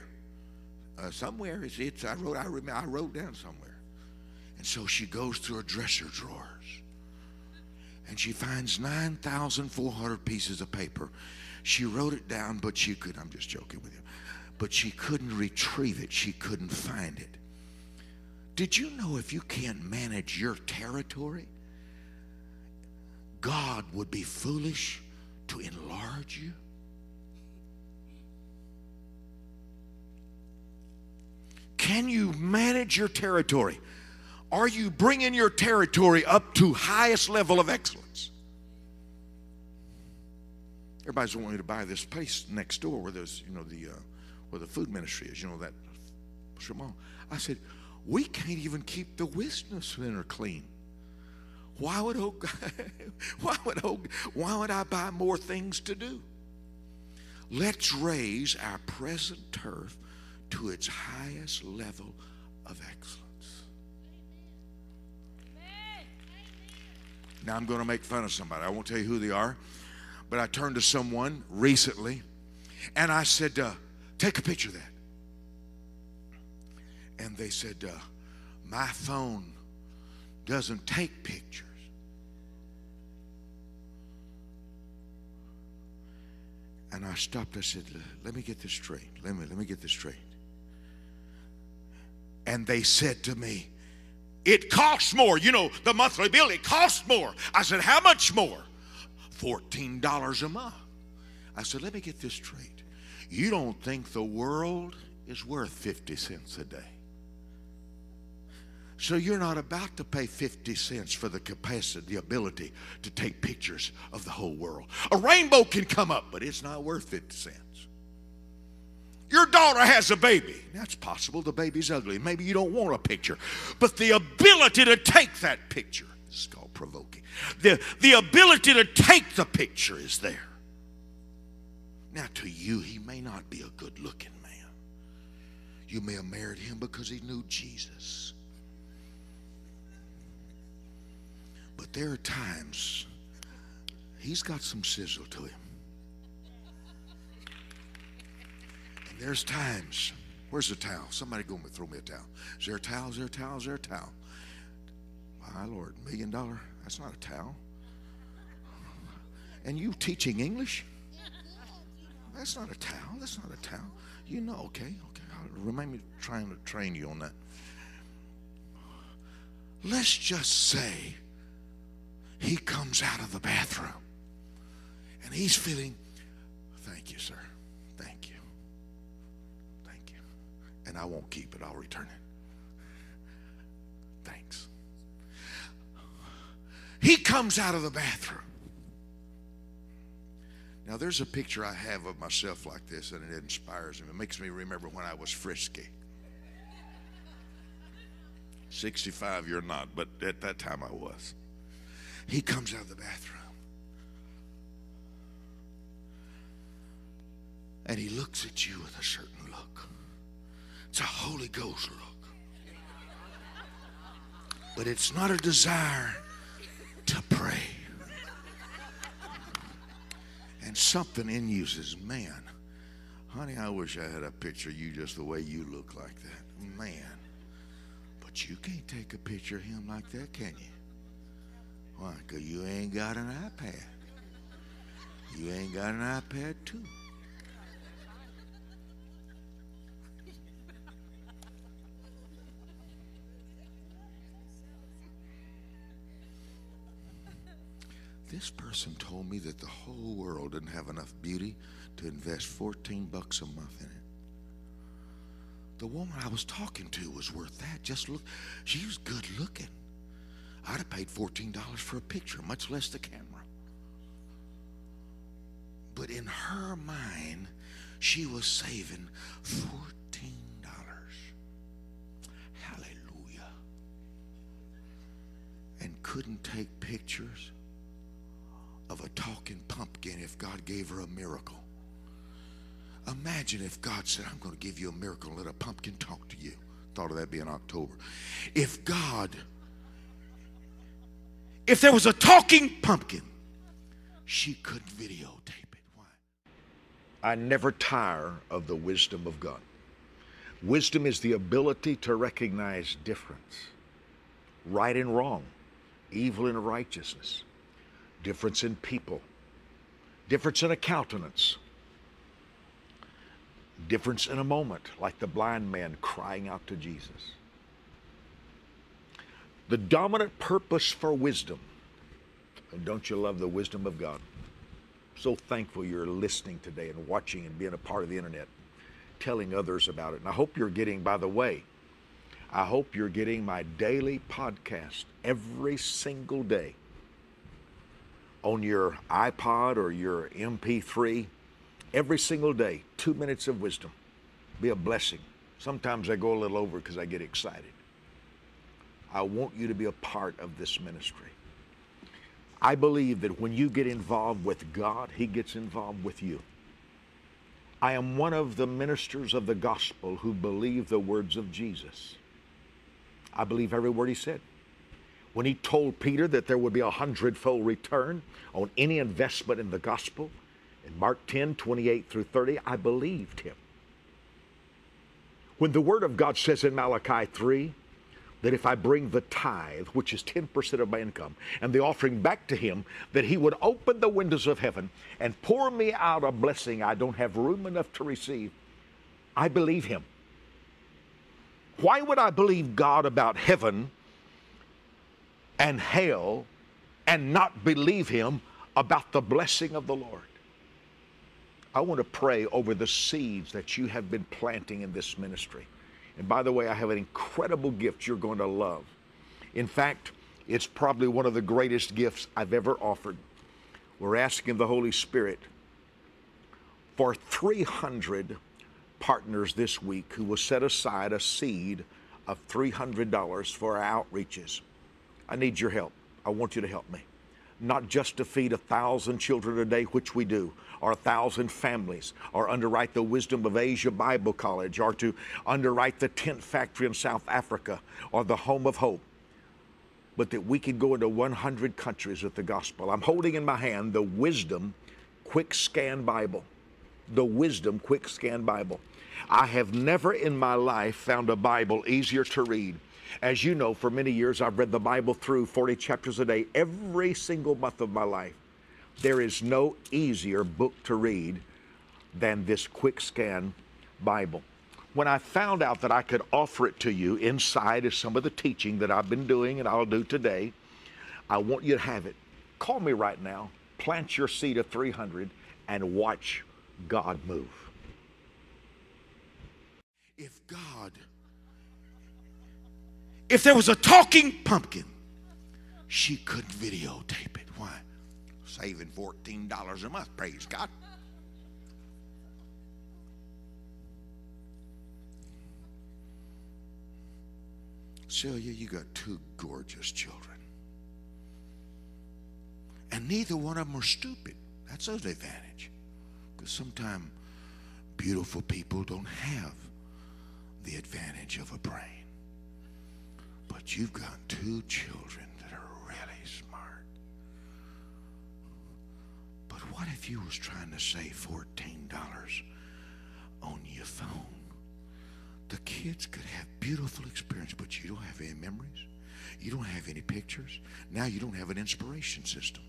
A: Somewhere. I wrote down somewhere. And so she goes through her dresser drawers, and she finds 9,400 pieces of paper. She wrote it down, but she couldn't. I'm just joking with you. But she couldn't retrieve it. She couldn't find it. Did you know if you can't manage your territory, God would be foolish to enlarge you? Can you manage your territory? Are you bringing your territory up to highest level of excellence? Everybody's wanting me to buy this place next door where there's, where the food ministry is, that Shimon. I said, we can't even keep the Wisdom Center clean. Why would I buy more things to do? Let's raise our present turf to its highest level of excellence. Now I'm going to make fun of somebody. I won't tell you who they are, but I turned to someone recently and I said, take a picture of that. And they said, my phone doesn't take pictures. And I stopped. I said, let me get this straight. Let me get this straight. And they said to me, it costs more. The monthly bill, it costs more. I said, how much more? $14 a month. I said, let me get this straight. You don't think the world is worth 50 cents a day? So you're not about to pay 50 cents for the capacity, the ability to take pictures of the whole world. A rainbow can come up, but it's not worth 50 cents. Your daughter has a baby. That's possible. The baby's ugly. Maybe you don't want a picture. But the ability to take that picture, this is called provoking. The ability to take the picture is there. Now to you, he may not be a good looking man. You may have married him because he knew Jesus. But there are times he's got some sizzle to him. And there's times, where's the towel? Somebody go and throw me a towel. Is there a towel? Is there a towel? Is there a towel? My Lord, $1 million? That's not a towel. And you teaching English? That's not a towel. That's not a towel. Okay. Remind me trying to train you on that. Let's just say he comes out of the bathroom and he's feeling, thank you, sir. Thank you. Thank you. And I won't keep it. I'll return it. He comes out of the bathroom. Now, there's a picture I have of myself like this, and it inspires me. It makes me remember when I was frisky. 65, you're not, but at that time I was. He comes out of the bathroom. And he looks at you with a certain look. It's a Holy Ghost look. But it's not a desire to pray. And something in you says, man, honey, I wish I had a picture of you just the way you look like that. Man. But you can't take a picture of him like that, can you? Why? Because you ain't got an iPad. You ain't got an iPad too. This person told me that the whole world didn't have enough beauty to invest $14 a month in it. The woman I was talking to was worth that. Just look, she was good looking. I'd have paid $14 for a picture, much less the camera. But in her mind, she was saving $14. Hallelujah. And couldn't take pictures of a talking pumpkin if God gave her a miracle. Imagine if God said, I'm going to give you a miracle and let a pumpkin talk to you. Thought of that being October. If there was a talking pumpkin, she couldn't videotape it. Why? I never tire of the wisdom of God. Wisdom is the ability to recognize difference, right and wrong, evil and righteousness, difference in people, difference in a countenance, difference in a moment, like the blind man crying out to Jesus. The dominant purpose for wisdom, and don't you love the wisdom of God? So thankful you're listening today and watching and being a part of the internet, telling others about it. And I hope you're getting, by the way, I hope you're getting my daily podcast every single day on your iPod or your MP3, every single day, 2 minutes of wisdom. Be a blessing. Sometimes I go a little over because I get excited. I want you to be a part of this ministry. I believe that when you get involved with God, He gets involved with you. I am one of the ministers of the gospel who believe the words of Jesus. I believe every word He said. When He told Peter that there would be 100-fold return on any investment in the gospel, in Mark 10, 28 through 30, I believed Him. When the Word of God says in Malachi 3, that if I bring the tithe, which is 10% of my income, and the offering back to Him, that He would open the windows of heaven and pour me out a blessing I don't have room enough to receive, I believe Him. Why would I believe God about heaven and hell and not believe Him about the blessing of the Lord? I want to pray over the seeds that you have been planting in this ministry. And by the way, I have an incredible gift you're going to love. In fact, it's probably one of the greatest gifts I've ever offered. We're asking the Holy Spirit for 300 partners this week who will set aside a seed of $300 for our outreaches. I need your help. I want you to help me. Not just to feed 1,000 children a day, which we do, or 1,000 families, or underwrite the Wisdom of Asia Bible College, or to underwrite the tent factory in South Africa, or the Home of Hope, but that we can go into 100 countries with the gospel. I'm holding in my hand the Wisdom Quick Scan Bible. The Wisdom Quick Scan Bible. I have never in my life found a Bible easier to read. As you know, for many years, I've read the Bible through 40 chapters a day every single month of my life. There is no easier book to read than this Quick Scan Bible. When I found out that I could offer it to you inside of some of the teaching that I've been doing and I'll do today, I want you to have it. Call me right now, plant your seed of 300, and watch God move. If there was a talking pumpkin, she couldn't videotape it. Why? Saving $14 a month, praise God. Celia, you got two gorgeous children. And neither one of them are stupid. That's an advantage. Because sometimes beautiful people don't have the advantage of a brain. But you've got two children that are really smart. But what if you was trying to save $14 on your phone? The kids could have beautiful experience, but you don't have any memories. You don't have any pictures. Now you don't have an inspiration system.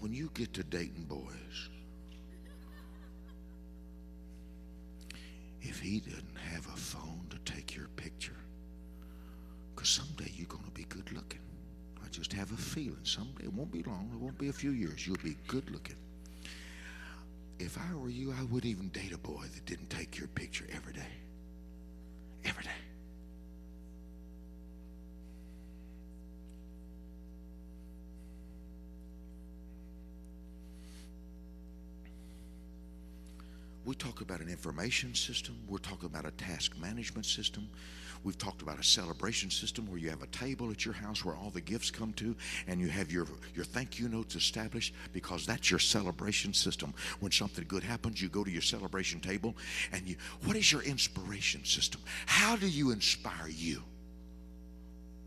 A: When you get to dating boys, if he doesn't have a phone to take your picture, because someday you're going to be good looking. I just have a feeling someday, it won't be long, it won't be a few years, you'll be good looking. If I were you, I wouldn't even date a boy that didn't take your picture every day. Every day. We talk about an information system. We're talking about a task management system. We've talked about a celebration system where you have a table at your house where all the gifts come to, and you have your thank you notes established, because that's your celebration system. When something good happens, you go to your celebration table, and what is your inspiration system? How do you inspire you?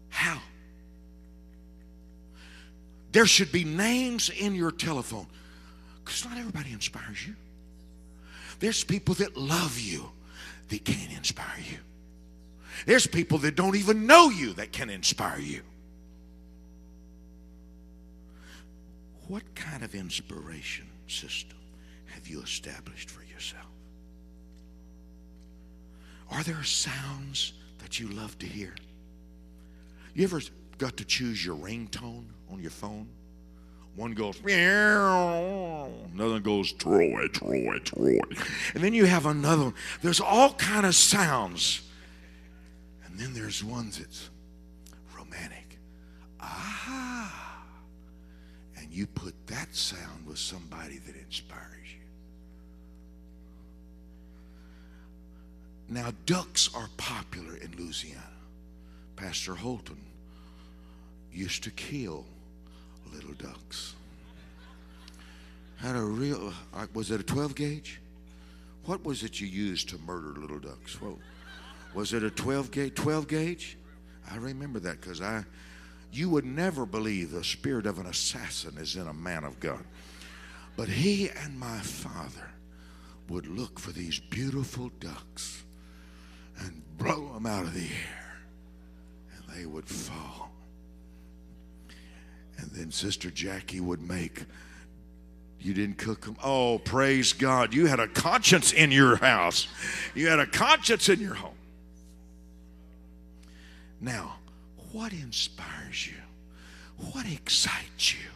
A: How? There should be names in your telephone, because not everybody inspires you. There's people that love you that can't inspire you. There's people that don't even know you that can inspire you. What kind of inspiration system have you established for yourself? Are there sounds that you love to hear? You ever got to choose your ringtone on your phone? One goes, meow. Another goes, Troy, Troy, Troy. And then you have another one. There's all kind of sounds. And then there's ones that's romantic. Ah. And you put that sound with somebody that inspires you. Now, ducks are popular in Louisiana. Pastor Holton used to kill little ducks. Had a real, was it a 12 gauge? What was it you used to murder little ducks? Well, was it a 12 gauge? I remember that, because you would never believe the spirit of an assassin is in a man of God. But he and my father would look for these beautiful ducks and blow them out of the air, and they would fall. And then Sister Jackie would make, you didn't cook them. Oh, praise God. You had a conscience in your house. You had a conscience in your home. Now, what inspires you? What excites you?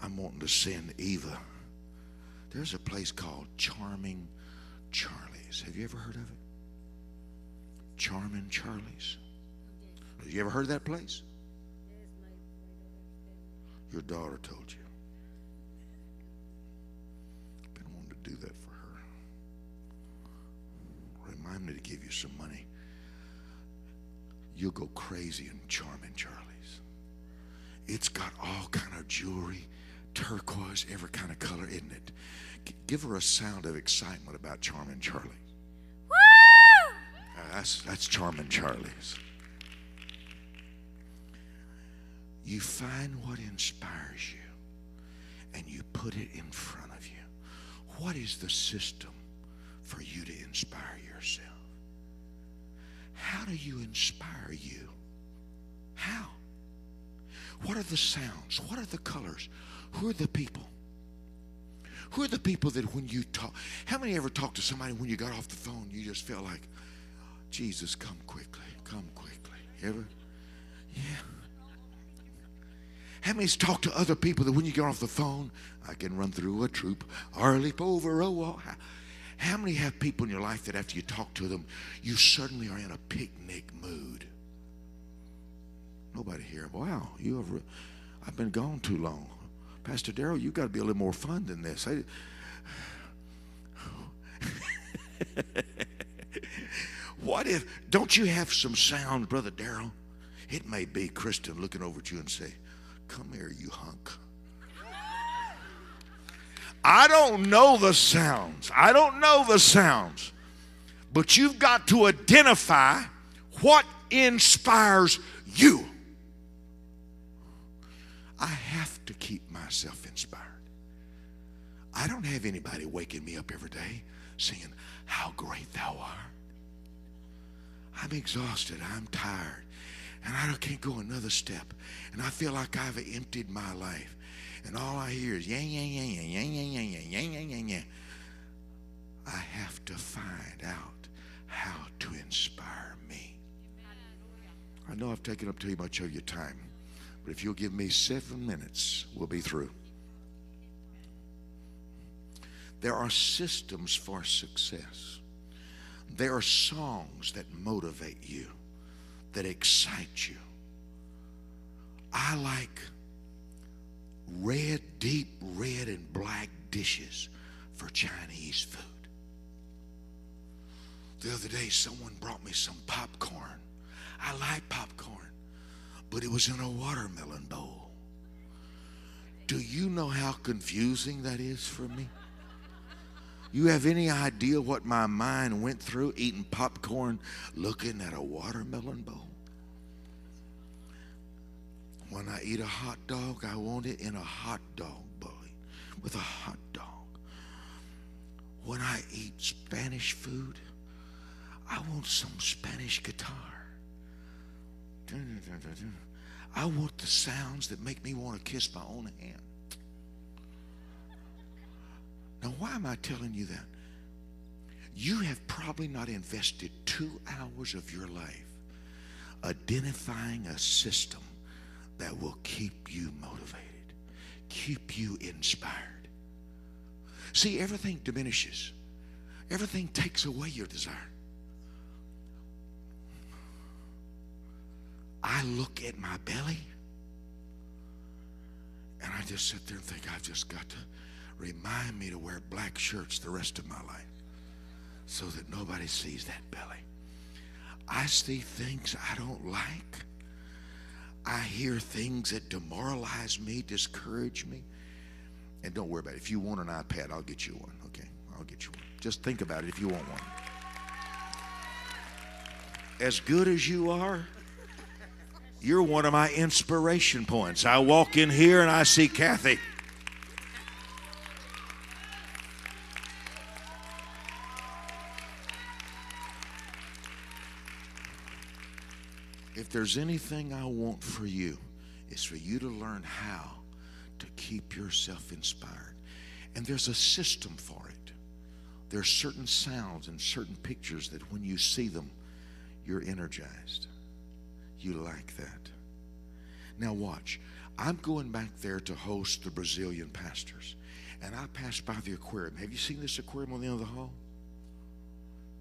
A: I'm wanting to send Eva. There's a place called Charming Charlie's. Have you ever heard of it? Charming Charlie's. Have you ever heard of that place? Your daughter told you. Been wanting to do that for her. Remind me to give you some money. You'll go crazy in Charming Charlie's. It's got all kind of jewelry, turquoise, every kind of color, isn't it? Give her a sound of excitement about Charming Charlie. Woo! That's Charming Charlie's. You find what inspires you and you put it in front of you. What is the system for you to inspire yourself? How do you inspire you? How? What are the sounds? What are the colors? Who are the people? Who are the people that when you talk, how many ever talked to somebody when you got off the phone, you just felt like, Jesus, come quickly, come quickly. Ever? Yeah. How many's talked to other people that when you get off the phone, I can run through a troop or leap over a wall? How many have people in your life that after you talk to them, you suddenly are in a picnic mood? Nobody here. Wow, I've been gone too long. Pastor Darrell, you've got to be a little more fun than this. What if, don't you have some sound, Brother Darrell? It may be Kristen looking over at you and say, come here, you hunk. I don't know the sounds. I don't know the sounds. But you've got to identify what inspires you. I have to keep myself inspired. I don't have anybody waking me up every day singing, how great thou art. I'm exhausted. I'm tired. And I can't go another step. And I feel like I've emptied my life. And all I hear is yang, yang, yang, yang, yang, yang, yang, yang, yang, yang, yang, yang. I have to find out how to inspire me. I know I've taken up too much of your time, but if you'll give me 7 minutes, we'll be through. There are systems for success. There are songs that motivate you, that excite you. I like red, deep red and black dishes for Chinese food. The other day, someone brought me some popcorn. I like popcorn, but it was in a watermelon bowl. Do you know how confusing that is for me? You have any idea what my mind went through eating popcorn, looking at a watermelon bowl? When I eat a hot dog, I want it in a hot dog bowl with a hot dog. When I eat Spanish food, I want some Spanish guitar. I want the sounds that make me want to kiss my own hand. Now, why am I telling you that? You have probably not invested 2 hours of your life identifying a system that will keep you motivated, keep you inspired. See, everything diminishes. Everything takes away your desire. I look at my belly and I just sit there and think, I've just got to remind me to wear black shirts the rest of my life so that nobody sees that belly. I see things I don't like. I hear things that demoralize me, discourage me. And don't worry about it. If you want an iPad, I'll get you one, okay? I'll get you one. Just think about it if you want one. As good as you are, you're one of my inspiration points. I walk in here and I see Kathy. If there's anything I want for you, it's for you to learn how to keep yourself inspired. And there's a system for it. There are certain sounds and certain pictures that when you see them, you're energized. You like that. Now watch. I'm going back there to host the Brazilian pastors. And I passed by the aquarium. Have you seen this aquarium on the end of the hall?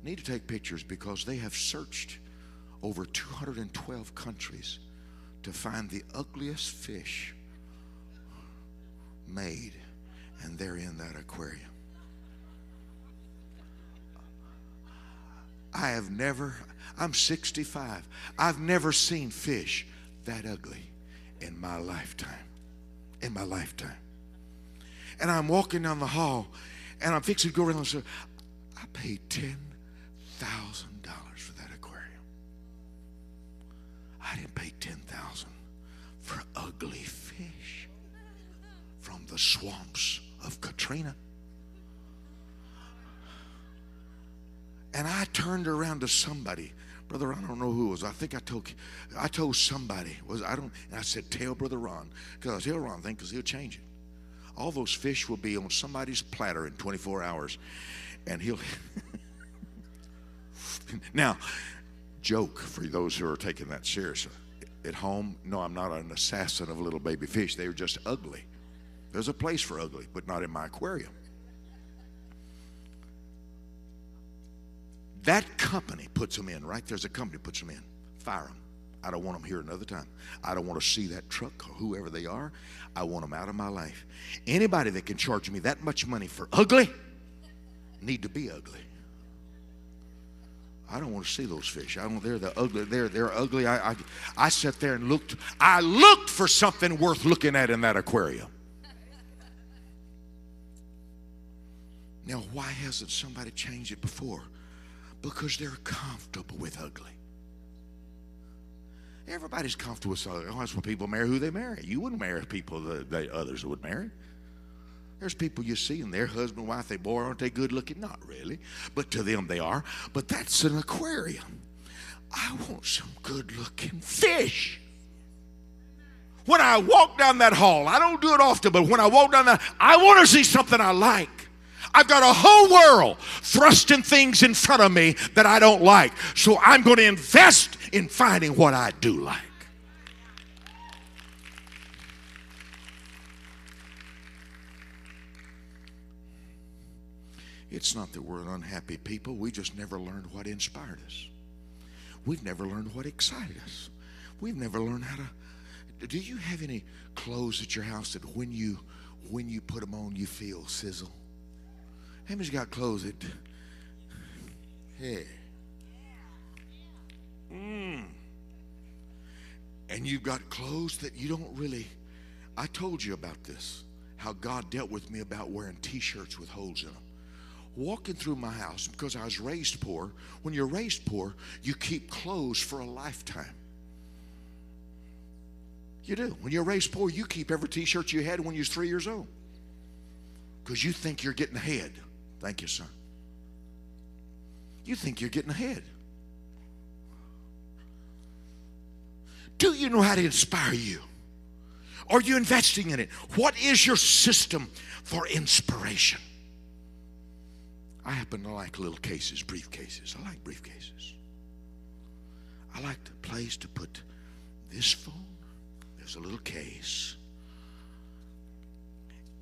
A: Need to take pictures because they have searched over 212 countries to find the ugliest fish made, and they're in that aquarium. I'm 65. I've never seen fish that ugly in my lifetime. In my lifetime. And I'm walking down the hall, and I'm fixing to go around and say, I paid $10,000 for that aquarium. I didn't pay $10,000 for ugly fish from the swamps of Katrina. And I turned around to somebody, Brother Ron, I don't know who it was. I think I told somebody, and I said, tell Brother Ron, because I tell Ron thing, because he'll change it. All those fish will be on somebody's platter in 24 hours, and he'll. Now, joke for those who are taking that seriously. At home, no, I'm not an assassin of little baby fish. They were just ugly. There's a place for ugly, but not in my aquarium. That company puts them in, right? There's a company puts them in. Fire them. I don't want them here another time. I don't want to see that truck or whoever they are. I want them out of my life. Anybody that can charge me that much money for ugly need to be ugly. I don't want to see those fish. I don't. They're the ugly. They're ugly. I sat there and looked. I looked for something worth looking at in that aquarium. Now, why hasn't somebody changed it before? Because they're comfortable with ugly. Everybody's comfortable with ugly. Oh, that's when people marry who they marry. You wouldn't marry people that others would marry. There's people you see and their husband, wife, they, boy, aren't they good looking? Not really. But to them they are. But that's an aquarium. I want some good looking fish. When I walk down that hall, I don't do it often, but when I walk down that, I want to see something I like. I've got a whole world thrusting things in front of me that I don't like. So I'm going to invest in finding what I do like. It's not that we're an unhappy people. We just never learned what inspired us. We've never learned what excited us. We've never learned how to. Do you have any clothes at your house that when you put them on, you feel sizzle? How many's got clothes that, hey, and you've got clothes that you don't really. I told you about this, how God dealt with me about wearing t-shirts with holes in them. Walking through my house, because I was raised poor. When you're raised poor, you keep clothes for a lifetime. You do. When you're raised poor, you keep every t-shirt you had when you was 3 years old, because you think you're getting ahead. Thank you, son. You think you're getting ahead. Do you know how to inspire you? Are you investing in it? What is your system for inspiration? I happen to like little cases, briefcases. I like briefcases. I like the place to put this phone. There's a little case.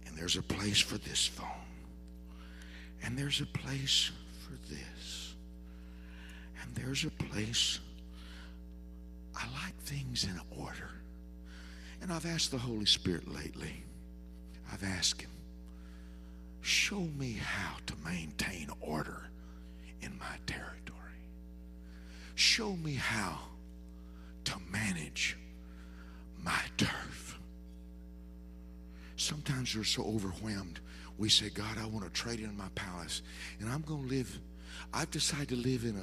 A: And there's a place for this phone. And there's a place for this. And there's a place. I like things in order. And I've asked the Holy Spirit lately. I've asked him, show me how to maintain order in my territory. Show me how to manage my turf. Sometimes we're so overwhelmed. We say, God, I want to trade in my palace, and I'm going to live. I've decided to live in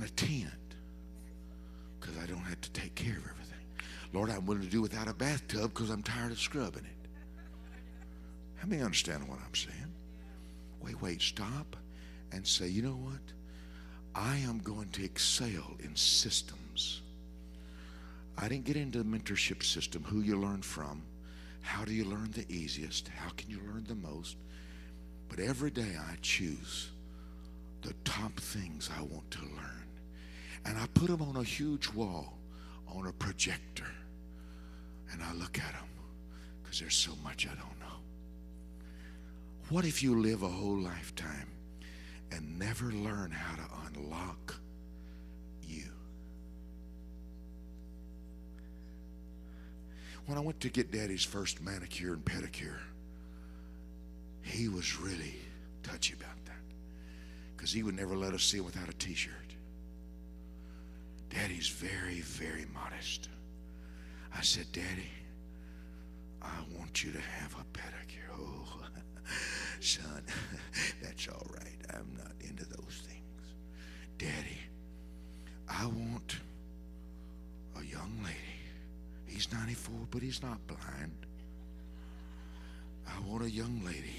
A: a tent because I don't have to take care of everything. Lord, I'm willing to do without a bathtub because I'm tired of scrubbing it. How many understand what I'm saying? Wait, stop and say, you know what? I am going to excel in systems. I didn't get into the mentorship system, who you learn from, how do you learn the easiest, how can you learn the most. But every day I choose the top things I want to learn. And I put them on a huge wall, on a projector. And I look at them because there's so much I don't know. What if you live a whole lifetime and never learn how to unlock you? When I went to get Daddy's first manicure and pedicure, he was really touchy about that because he would never let us see him without a t-shirt. Daddy's very, very modest. I said, Daddy, I want you to have a pedicure. Oh, son, that's all right. I'm not into those things. Daddy, I want a young lady. He's 94, but he's not blind. I want a young lady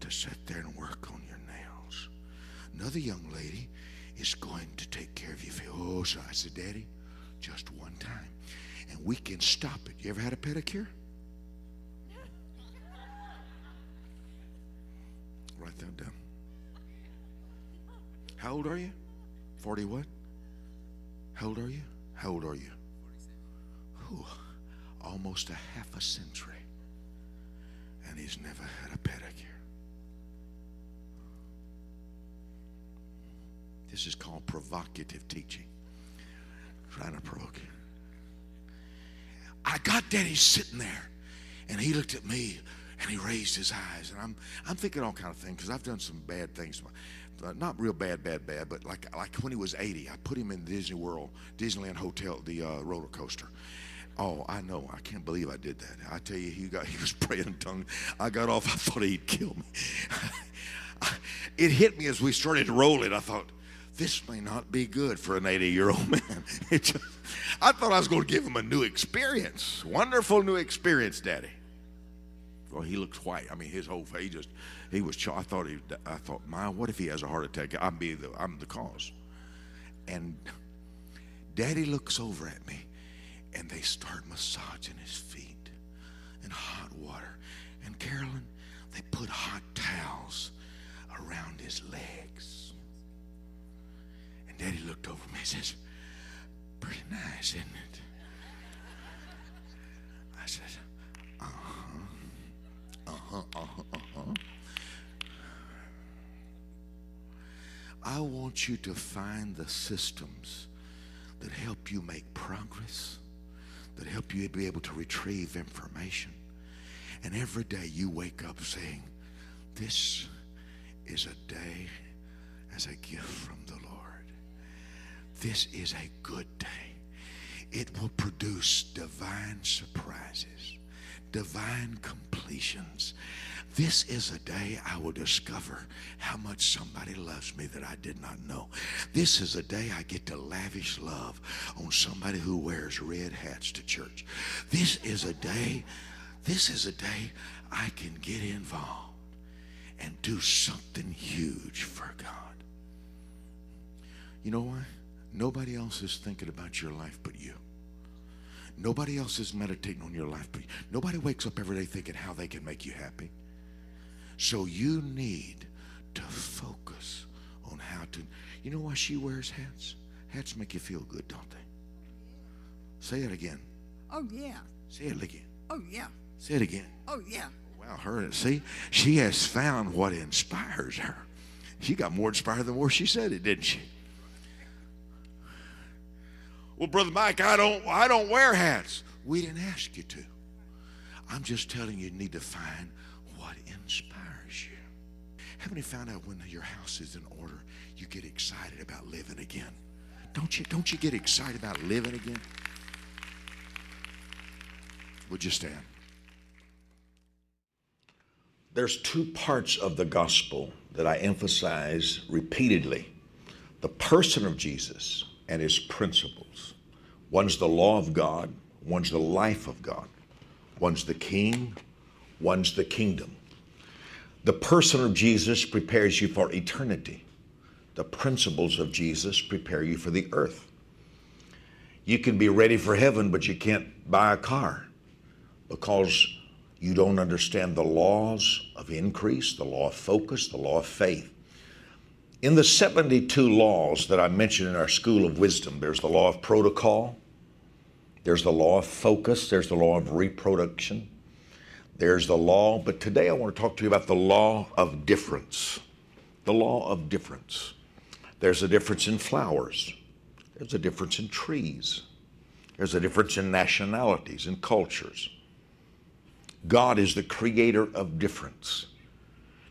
A: to sit there and work on your nails. Another young lady is going to take care of you. Oh, so I said, Daddy, just one time. And we can stop it. You ever had a pedicure? Write that down. How old are you? 40 what? How old are you? How old are you? 47. Ooh, almost a half a century. And he's never had a pedicure. This is called provocative teaching. Trying to provoke you. I got Daddy sitting there, and he looked at me, and he raised his eyes, and I'm thinking all kind of things, because I've done some bad things. Not real bad, but like when he was 80, I put him in Disney World, Disneyland Hotel, the roller coaster. Oh, I know. I can't believe I did that. I tell you, he was praying in tongues. I got off. I thought he'd kill me. It hit me as we started to roll it. I thought, this may not be good for an 80-year-old man. I thought I was going to give him a new experience. Wonderful new experience, Daddy. Well, he looked white. I mean, his whole face he was. I thought, my, what if he has a heart attack? I'm the cause. And Daddy looks over at me, and they start massaging his feet in hot water. And Carolyn, they put hot towels around his legs. And Daddy looked over me and says, pretty nice, isn't it? I said, I want you to find the systems that help you make progress, that help you be able to retrieve information. And every day you wake up saying, this is a day as a gift from the Lord. This is a good day. It will produce divine surprises, divine completions. This is a day I will discover how much somebody loves me that I did not know. This is a day I get to lavish love on somebody who wears red hats to church. This is a day I can get involved and do something huge for God. You know why? Nobody else is thinking about your life but you. Nobody else is meditating on your life but you. Nobody wakes up every day thinking how they can make you happy. So you need to focus on how to. You know why she wears hats? Hats make you feel good, don't they? Say it again.
C: Oh, yeah.
A: Say it again.
C: Oh, yeah.
A: Say it again.
C: Oh, yeah.
A: Wow, see, she has found what inspires her. She got more inspired than where she said it, didn't she? Well, Brother Mike, I don't wear hats. We didn't ask you to. I'm just telling you need to find what inspires you. Haven't you found out when your house is in order, you get excited about living again? Don't you get excited about living again? Would you stand? There's two parts of the gospel that I emphasize repeatedly. The person of Jesus and his principles. One's the law of God, one's the life of God. One's the king, one's the kingdom. The person of Jesus prepares you for eternity. The principles of Jesus prepare you for the earth. You can be ready for heaven, but you can't buy a car because you don't understand the laws of increase, the law of focus, the law of faith. In the 72 laws that I mentioned in our School of Wisdom, there's the law of protocol, there's the law of focus, there's the law of reproduction, there's the law, but today I want to talk to you about the law of difference. The law of difference. There's a difference in flowers. There's a difference in trees. There's a difference in nationalities and cultures. God is the creator of difference.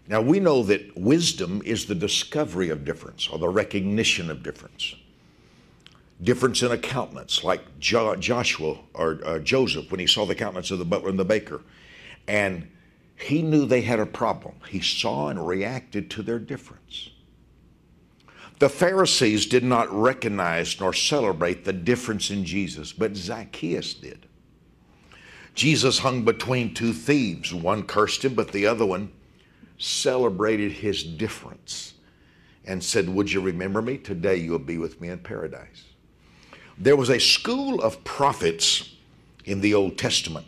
A: Now we know that wisdom is the discovery of difference or the recognition of difference. Difference in a countenance, like Joshua or Joseph when he saw the countenance of the butler and the baker. And he knew they had a problem. He saw and reacted to their difference. The Pharisees did not recognize nor celebrate the difference in Jesus, but Zacchaeus did. Jesus hung between two thieves. One cursed him, but the other one celebrated his difference and said, would you remember me? Today you will be with me in paradise. There was a school of prophets in the Old Testament,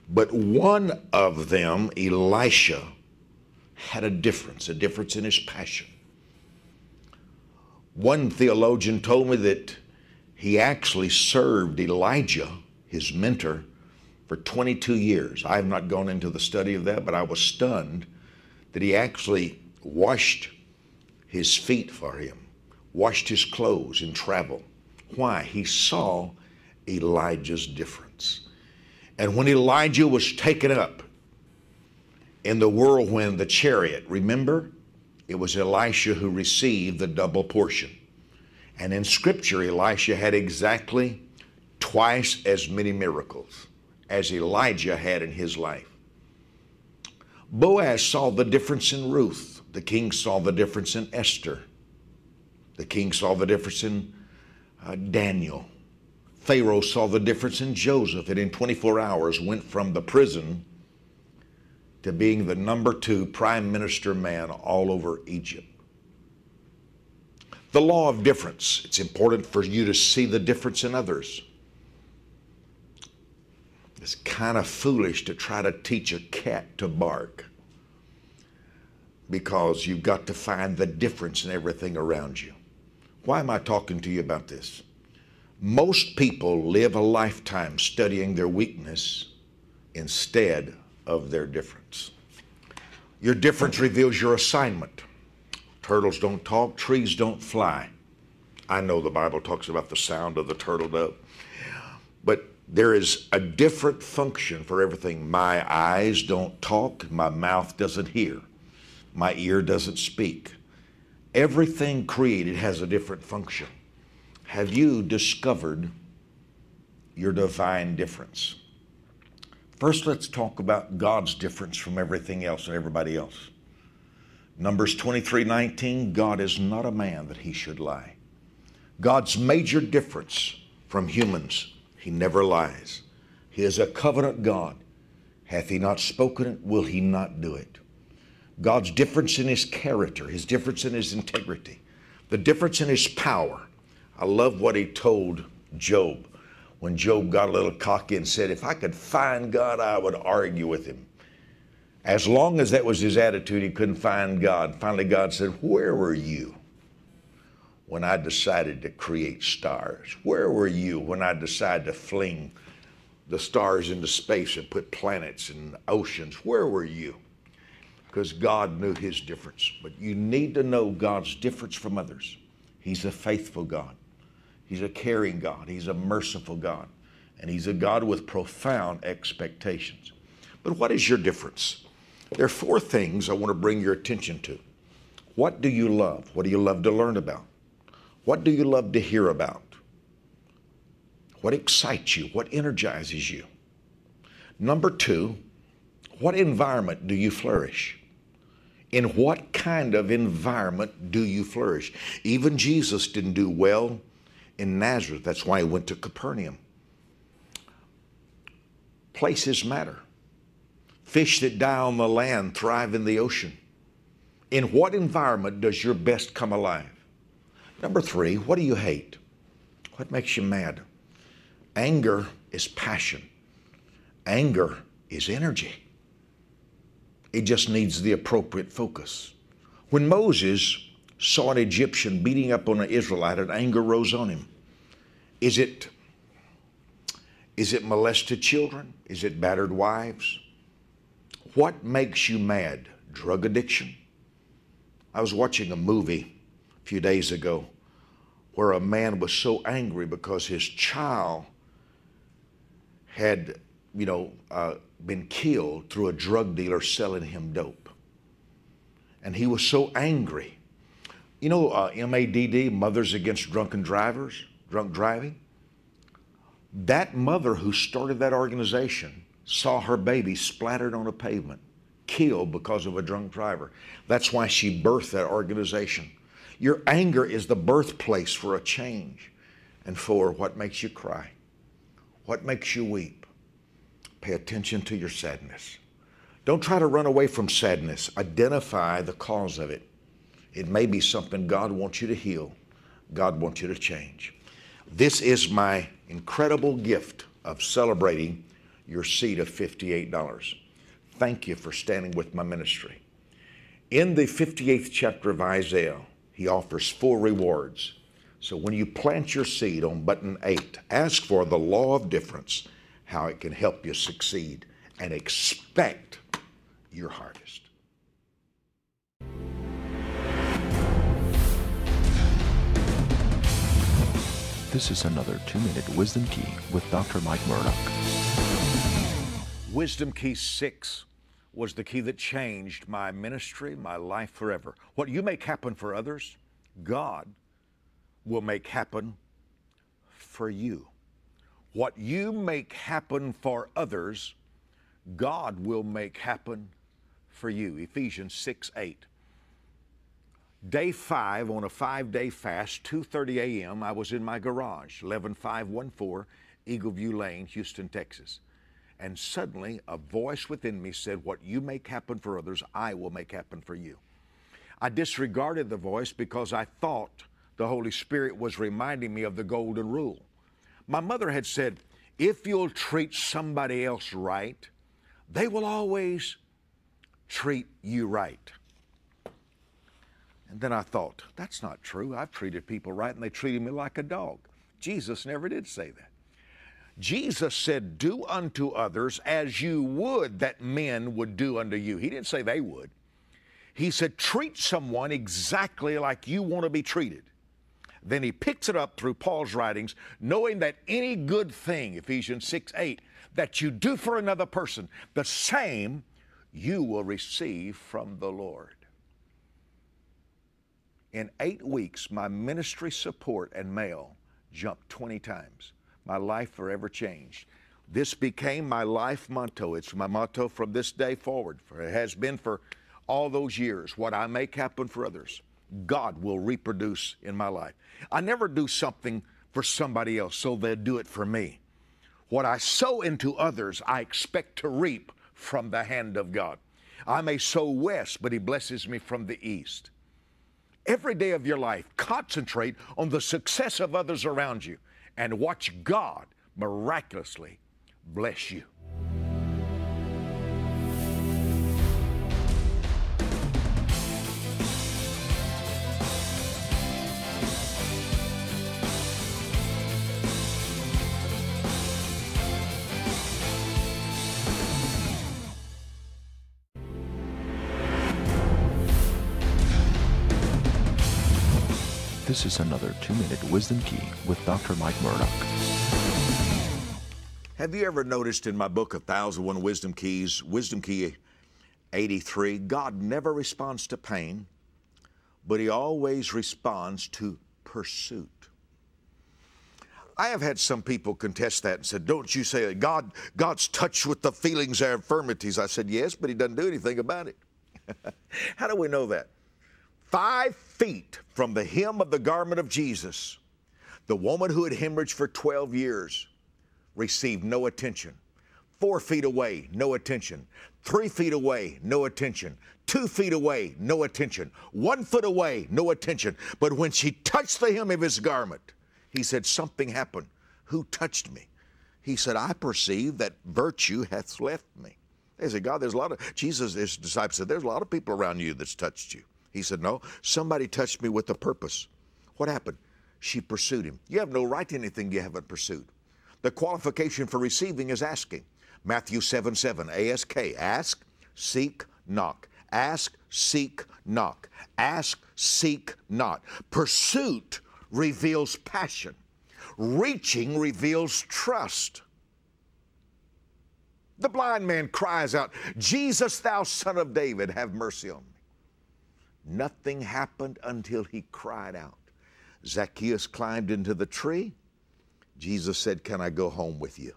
A: but one of them, Elisha, had a difference in his passion. One theologian told me that he actually served Elijah, his mentor, for 22 years. I have not gone into the study of that, but I was stunned that he actually washed his feet for him, washed his clothes, and traveled. Why? He saw Elijah's difference. And when Elijah was taken up in the whirlwind, the chariot, remember, it was Elisha who received the double portion. And in Scripture, Elisha had exactly twice as many miracles as Elijah had in his life. Boaz saw the difference in Ruth. The king saw the difference in Esther. The king saw the difference in Daniel. Pharaoh saw the difference in Joseph, and in 24 hours went from the prison to being the number 2 prime minister man all over Egypt. The law of difference. It's important for you to see the difference in others. It's kind of foolish to try to teach a cat to bark, because you've got to find the difference in everything around you. Why am I talking to you about this? Most people live a lifetime studying their weakness instead of their difference. Your difference reveals your assignment. Turtles don't talk, trees don't fly. I know the Bible talks about the sound of the turtle dove, but there is a different function for everything. My eyes don't talk, my mouth doesn't hear, my ear doesn't speak. Everything created has a different function. Have you discovered your divine difference? First, let's talk about God's difference from everything else and everybody else. Numbers 23:19, God is not a man that he should lie. God's major difference from humans, he never lies. He is a covenant God. Hath he not spoken it, will he not do it? God's difference in his character, his difference in his integrity, the difference in his power. I love what he told Job when Job got a little cocky and said, if I could find God, I would argue with him. As long as that was his attitude, he couldn't find God. Finally, God said, where were you when I decided to create stars? Where were you when I decided to fling the stars into space and put planets and oceans? Where were you? Because God knew his difference. But you need to know God's difference from others. He's a faithful God. He's a caring God. He's a merciful God. And he's a God with profound expectations. But what is your difference? There are 4 things I want to bring your attention to. What do you love? What do you love to learn about? What do you love to hear about? What excites you? What energizes you? Number 2, what environment do you flourish? In what kind of environment do you flourish? Even Jesus didn't do well in Nazareth. That's why he went to Capernaum. Places matter. Fish that die on the land thrive in the ocean. In what environment does your best come alive? Number 3, what do you hate? What makes you mad? Anger is passion. Anger is energy. It just needs the appropriate focus. When Moses saw an Egyptian beating up on an Israelite, and anger rose on him. Is it molested children? Is it battered wives? What makes you mad? Drug addiction? I was watching a movie a few days ago where a man was so angry because his child had, been killed through a drug dealer selling him dope. And he was so angry. MADD, Mothers Against Drunk Driving. That mother who started that organization saw her baby splattered on a pavement, killed because of a drunk driver. That's why she birthed that organization. Your anger is the birthplace for a change and for what makes you cry, what makes you weep. Pay attention to your sadness. Don't try to run away from sadness. Identify the cause of it. It may be something God wants you to heal. God wants you to change. This is my incredible gift of celebrating your seed of $58. Thank you for standing with my ministry. In the 58th chapter of Isaiah, he offers 4 rewards. So when you plant your seed on button 8, ask for the law of difference, how it can help you succeed, and expect your harvest.
C: This is another 2-minute Wisdom Key with Dr. Mike Murdock.
A: Wisdom Key 6 was the key that changed my ministry, my life forever. What you make happen for others, God will make happen for you. What you make happen for others, God will make happen for you. Ephesians 6:8. Day 5 on a 5-day fast, 2:30 a.m., I was in my garage, 11514 Eagle View Lane, Houston, Texas. And suddenly a voice within me said, what you make happen for others, I will make happen for you. I disregarded the voice because I thought the Holy Spirit was reminding me of the golden rule. My mother had said, if you'll treat somebody else right, they will always treat you right. And then I thought, that's not true. I've treated people right and they treated me like a dog. Jesus never did say that. Jesus said, do unto others as you would that men would do unto you. He didn't say they would. He said, treat someone exactly like you want to be treated. Then he picks it up through Paul's writings, knowing that any good thing, Ephesians 6:8, that you do for another person, the same you will receive from the Lord. In 8 weeks, my ministry support and mail jumped 20 times. My life forever changed. This became my life motto. It's my motto from this day forward. It has been for all those years. What I make happen for others, God will reproduce in my life. I never do something for somebody else so they'll do it for me. What I sow into others, I expect to reap from the hand of God. I may sow west, but He blesses me from the east. Every day of your life, concentrate on the success of others around you and watch God miraculously bless you.
C: This is another 2-minute Wisdom Key with Dr. Mike Murdock.
A: Have you ever noticed in my book, 1001 Wisdom Keys, Wisdom Key 83, God never responds to pain, but He always responds to pursuit. I have had some people contest that and said, don't you say that God's touched with the feelings and infirmities. I said, yes, but He doesn't do anything about it. How do we know that? 5 feet from the hem of the garment of Jesus, the woman who had hemorrhaged for 12 years received no attention. 4 feet away, no attention. 3 feet away, no attention. 2 feet away, no attention. 1 foot away, no attention. But when she touched the hem of His garment, He said, something happened. Who touched me? He said, I perceive that virtue hath left me. They said, God, there's a lot of, Jesus, His disciples said, there's a lot of people around you that's touched you. He said, no, somebody touched me with a purpose. What happened? She pursued Him. You have no right to anything you haven't pursued. The qualification for receiving is asking. Matthew 7:7, ASK, ask, seek, knock. Ask, seek, knock. Ask, seek, not. Pursuit reveals passion. Reaching reveals trust. The blind man cries out, Jesus, thou Son of David, have mercy on me. Nothing happened until he cried out. Zacchaeus climbed into the tree. Jesus said, can I go home with you?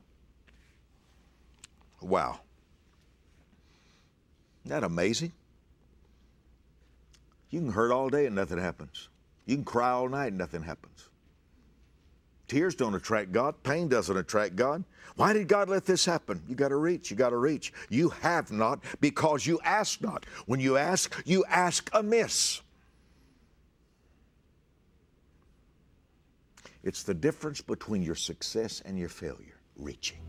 A: Wow. Isn't that amazing? You can hurt all day and nothing happens. You can cry all night and nothing happens. Tears don't attract God. Pain doesn't attract God. Why did God let this happen? You got to reach. You got to reach. You have not because you ask not. When you ask amiss. It's the difference between your success and your failure. Reaching.